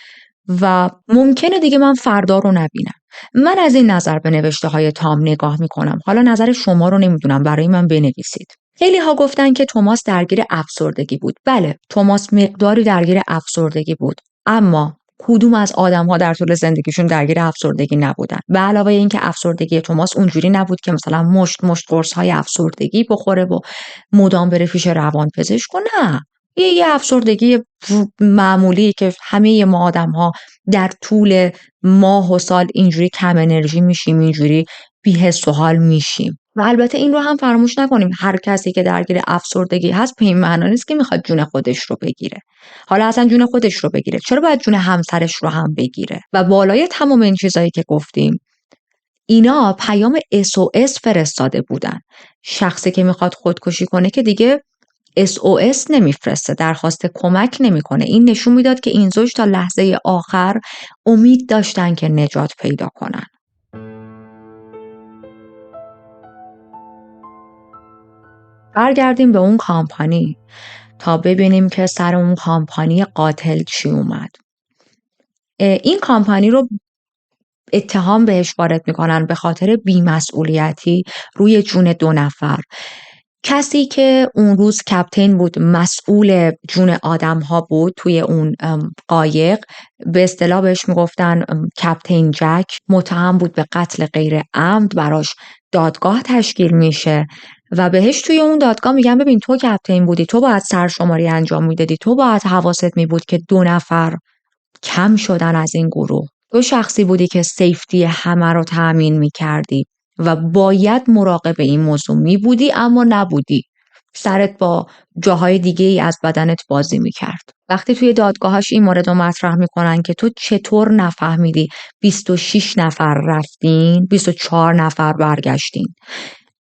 و ممکنه دیگه من فردا رو نبینم. من از این نظر به نوشته های تام نگاه میکنم. حالا نظر شما رو نمیدونم، برای من بنویسید. خیلی ها گفتن که توماس درگیر افسردگی بود. بله، توماس مقداری درگیر افسردگی بود، اما کدوم از آدم‌ها در طول زندگیشون درگیر افسردگی نبودن؟ به علاوه اینکه افسردگی توماس اونجوری نبود که مثلا مشت قرص‌های افسردگی بخوره و مدام بره پیش روانپزشک، نه. یه افسردگی معمولی که همه ما آدم‌ها در طول ماه و سال اینجوری کم انرژی میشیم، اینجوری بی‌حس و حال میشیم. و البته این رو هم فراموش نکنیم، هر کسی که درگیر افسردگی هست به این معنا نیست که میخواد جون خودش رو بگیره. حالا اصلا جون خودش رو بگیره، چرا باید جون همسرش رو هم بگیره؟ و بالای تمام این چیزایی که گفتیم، اینا پیام SOS فرستاده بودن. شخصی که میخواد خودکشی کنه که دیگه SOS نمیفرسته، درخواست کمک نمیکنه. این نشون میداد که این زوج تا لحظه آخر امید داشتن که نجات پیدا کنن. برگردیم به اون کامپانی تا ببینیم که سر اون کامپانی قاتل چی اومد. این کامپانی رو اتهام بهش وارد میکنن به خاطر بی‌مسئولیتی روی جون دو نفر. کسی که اون روز کپتین بود، مسئول جون آدم ها بود توی اون قایق، به اصطلاح بهش میگفتن کپتین جک، متهم بود به قتل غیر عمد. براش دادگاه تشکیل میشه و بهش توی اون دادگاه میگن ببین تو کپتین بودی، تو باید سرشماری انجام میدادی، تو باید حواست میبود که 2 نفر کم شدن از این گروه. تو شخصی بودی که سیفتی همه رو تأمین میکردی و باید مراقب این موضوع می بودی، اما نبودی. سرت با جاهای دیگه ای از بدنت بازی میکرد. وقتی توی دادگاهاش این مورد رو مطرح میکنن که تو چطور نفهمیدی 26 نفر رفتین 24 نفر برگشتین،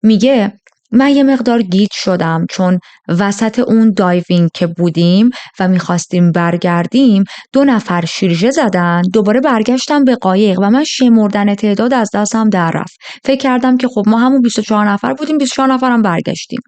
میگه من یه مقدار گیج شدم، چون وسط اون دایوینگ که بودیم و میخواستیم برگردیم 2 نفر شیرجه زدن، دوباره برگشتم به قایق و من شمردن تعداد از دستم در رفت. فکر کردم که خب ما همون 24 نفر بودیم، 24 نفرم برگشتیم.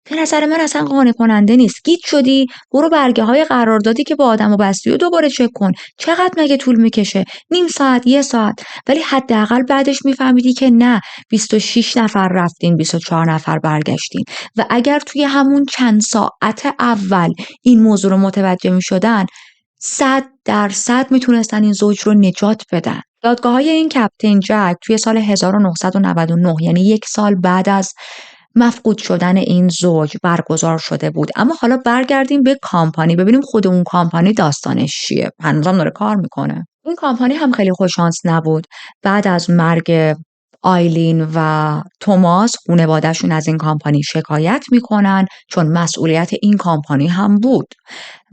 به نظر من اصلا قانع کننده نیست. گیج شدی؟ برو برگه های قراردادی که با آدم و بستی و دوباره چک کن. چقدر مگه طول میکشه؟ نیم ساعت، 1 ساعت؟ ولی حداقل بعدش میفهمیدی که نه، 26 نفر رفتین، 24 نفر برگشتین. و اگر توی همون چند ساعت اول این موضوع رو متوجه میشدن، 100% میتونستن این زوج رو نجات بدن. دادگاه‌های این کپتین جک توی سال 1999، یعنی 1 سال بعد از مفقود شدن این زوج برگزار شده بود. اما حالا برگردیم به کامپانی، ببینیم خود اون کامپانی داستانش چیه. هنوزم داره کار میکنه. این کامپانی هم خیلی خوششانس نبود. بعد از مرگ آیلین و توماس خانواده‌شون از این کامپانی شکایت میکنن، چون مسئولیت این کامپانی هم بود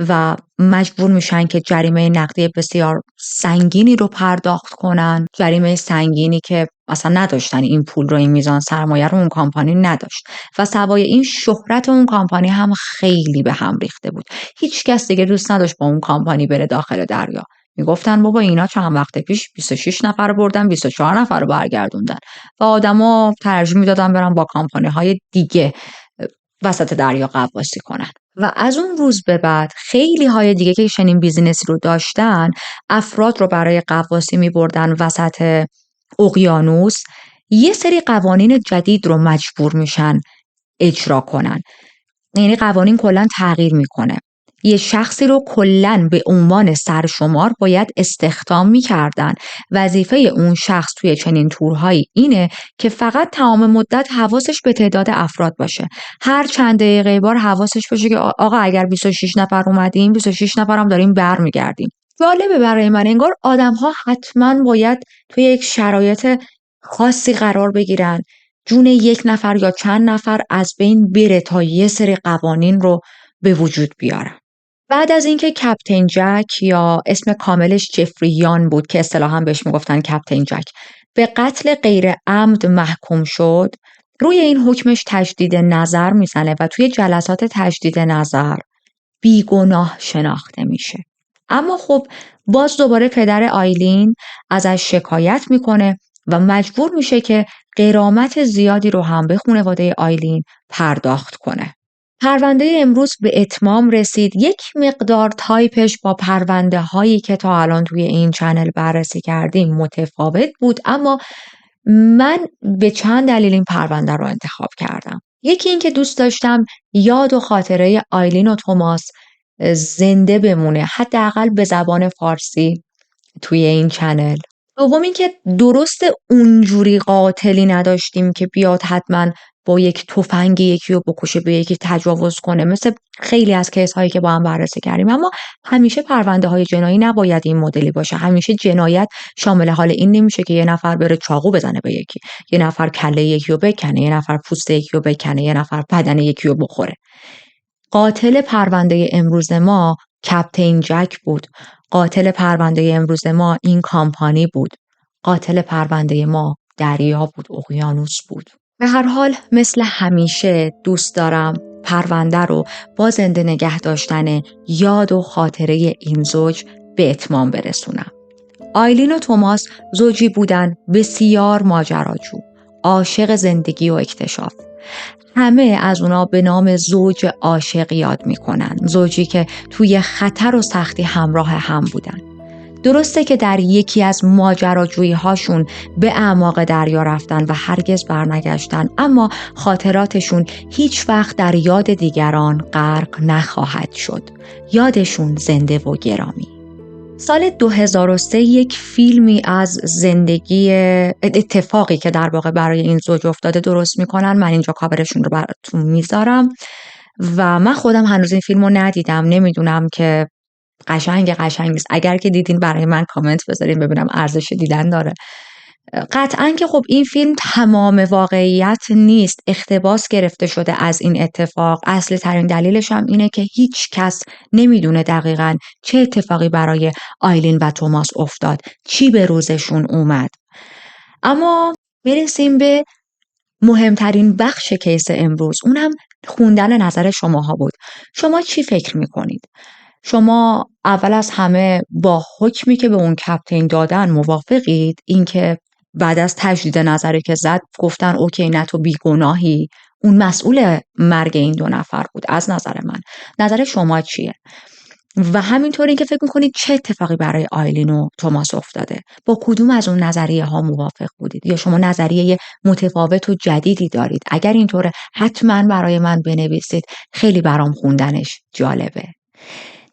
و مجبور میشن که جریمه نقدی بسیار سنگینی رو پرداخت کنن. جریمه سنگینی که اصلا نداشتن، این پول رو، این میزان سرمایه رو اون کامپانی نداشت و سوای این شهرت اون کامپانی هم خیلی به هم ریخته بود. هیچ کس دیگه دوست نداشت با اون کامپانی بره داخل دریا. میگفتن بابا اینا چند وقت پیش 26 نفر رو بردن، 24 نفر رو برگردوندن و آدما ترجیح میدادن برن با کامپانی های دیگه وسط دریا غواصی کنن. و از اون روز به بعد خیلی های دیگه که چنین بیزینسی رو داشتن، افراد رو برای غواصی میبردن وسط اقیانوس. یه سری قوانین جدید رو مجبور میشن اجرا کنن. یعنی قوانین کلا تغییر میکنه. یه شخصی رو کلا به عنوان سرشمار باید استخدام میکردن. وظیفه اون شخص توی چنین تورهایی اینه که فقط تمام مدت حواسش به تعداد افراد باشه. هر چند دقیقه بار حواسش باشه که آقا اگر 26 نفر اومدیم، 26 نفر هم داریم برمیگردیم. جالبه برای من، انگار آدم‌ها حتما باید توی یک شرایط خاصی قرار بگیرن، جون یک نفر یا چند نفر از بین بره تا یه سری قوانین رو به وجود بیارن. بعد از اینکه کپتین جک، یا اسم کاملش جفری یان بود که اصطلاحاً بهش میگفتن کپتین جک، به قتل غیر عمد محکوم شد، روی این حکمش تجدید نظر میزنه و توی جلسات تجدید نظر بیگناه شناخته میشه. اما خب باز دوباره پدر آیلین ازش شکایت میکنه و مجبور میشه که غرامت زیادی رو هم به خانواده آیلین پرداخت کنه. پرونده امروز به اتمام رسید. یک مقدار تایپش با پرونده هایی که تا الان توی این چنل بررسی کردیم متفاوت بود، اما من به چند دلیل این پرونده رو انتخاب کردم. یکی این که دوست داشتم یاد و خاطره آیلین و توماس زنده بمونه، حداقل به زبان فارسی توی این چنل. دوم این که درست اونجوری قاتلی نداشتیم که بیاد حتما با یک تفنگ یکی رو بکشه، به یکی تجاوز کنه، مثل خیلی از کیس هایی که با هم بررسی کردیم. اما همیشه پرونده های جنایی نباید این مدلی باشه. همیشه جنایت شامل حال این نمیشه که یه نفر بره چاقو بزنه به یکی، یه نفر کله یکی رو بکنه، یه نفر پوست یکی رو بکنه، یه نفر بدن یکی رو بخوره. قاتل پرونده امروز ما کپتین جک بود. قاتل پرونده امروز ما این کامپانی بود. قاتل پرونده ما دریا بود، اقیانوس بود. به هر حال مثل همیشه دوست دارم پرونده رو با زنده نگه داشتن یاد و خاطره این زوج به اتمام برسونم. آیلین و توماس زوجی بودن بسیار ماجراجو، عاشق زندگی و اکتشاف. همه از اونا به نام زوج عاشق یاد میکنن. زوجی که توی خطر و سختی همراه هم بودن. درسته که در یکی از ماجراجویی هاشون به اعماق دریا رفتن و هرگز برنگشتن، اما خاطراتشون هیچ وقت در یاد دیگران غرق نخواهد شد. یادشون زنده و گرامی. سال 2003 یک فیلمی از زندگی اتفاقی که در واقع برای این زوج افتاده درست میکنن. من اینجا کاورشون رو براتون میذارم و من خودم هنوز این فیلم رو ندیدم. نمیدونم که قشنگ نیست. اگر که دیدین برای من کامنت بذارین ببینم ارزش دیدن داره. قطعاً که خب این فیلم تمام واقعیت نیست، اقتباس گرفته شده از این اتفاق. اصلی ترین دلیلش هم اینه که هیچ کس نمیدونه دقیقاً چه اتفاقی برای آیلین و توماس افتاد، چی به روزشون اومد. اما برسیم به مهمترین بخش کیس امروز، اونم خوندن نظر شماها بود. شما چی فکر میکنید؟ شما اول از همه با حکمی که به اون کپتین دادن موافقید؟ اینکه بعد از تجدید نظری که زد گفتن اوکی نه تو بیگناهی، اون مسئول مرگ این دو نفر بود. از نظر من، نظر شما چیه؟ و همینطور این که فکر میکنید چه اتفاقی برای آیلین و توماس افتاده؟ با کدوم از اون نظریه ها موافق بودید؟ یا شما نظریه متفاوت و جدیدی دارید؟ اگر اینطوره حتما برای من بنویسید، خیلی برام خوندنش جالبه.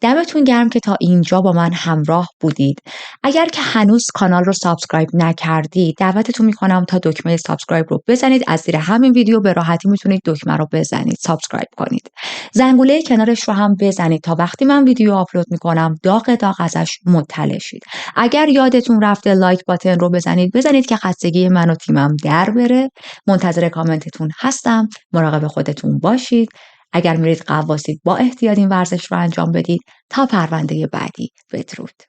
دمتون گرم که تا اینجا با من همراه بودید. اگر که هنوز کانال رو سابسکرایب نکردید دعوتتون میکنم تا دکمه سابسکرایب رو بزنید. از زیر همین ویدیو به راحتی میتونید دکمه رو بزنید، سابسکرایب کنید. زنگوله کنارش رو هم بزنید تا وقتی من ویدیو آپلود میکنم داغ ازش مطلع شید. اگر یادتون رفته لایک باتن رو بزنید که خستگی من و تیمم در بره. منتظر کامنتتون هستم. مراقب خودتون باشید. اگر میرید غواصید با احتیاط این ورزش رو انجام بدید. تا پرونده بعدی، بدرود.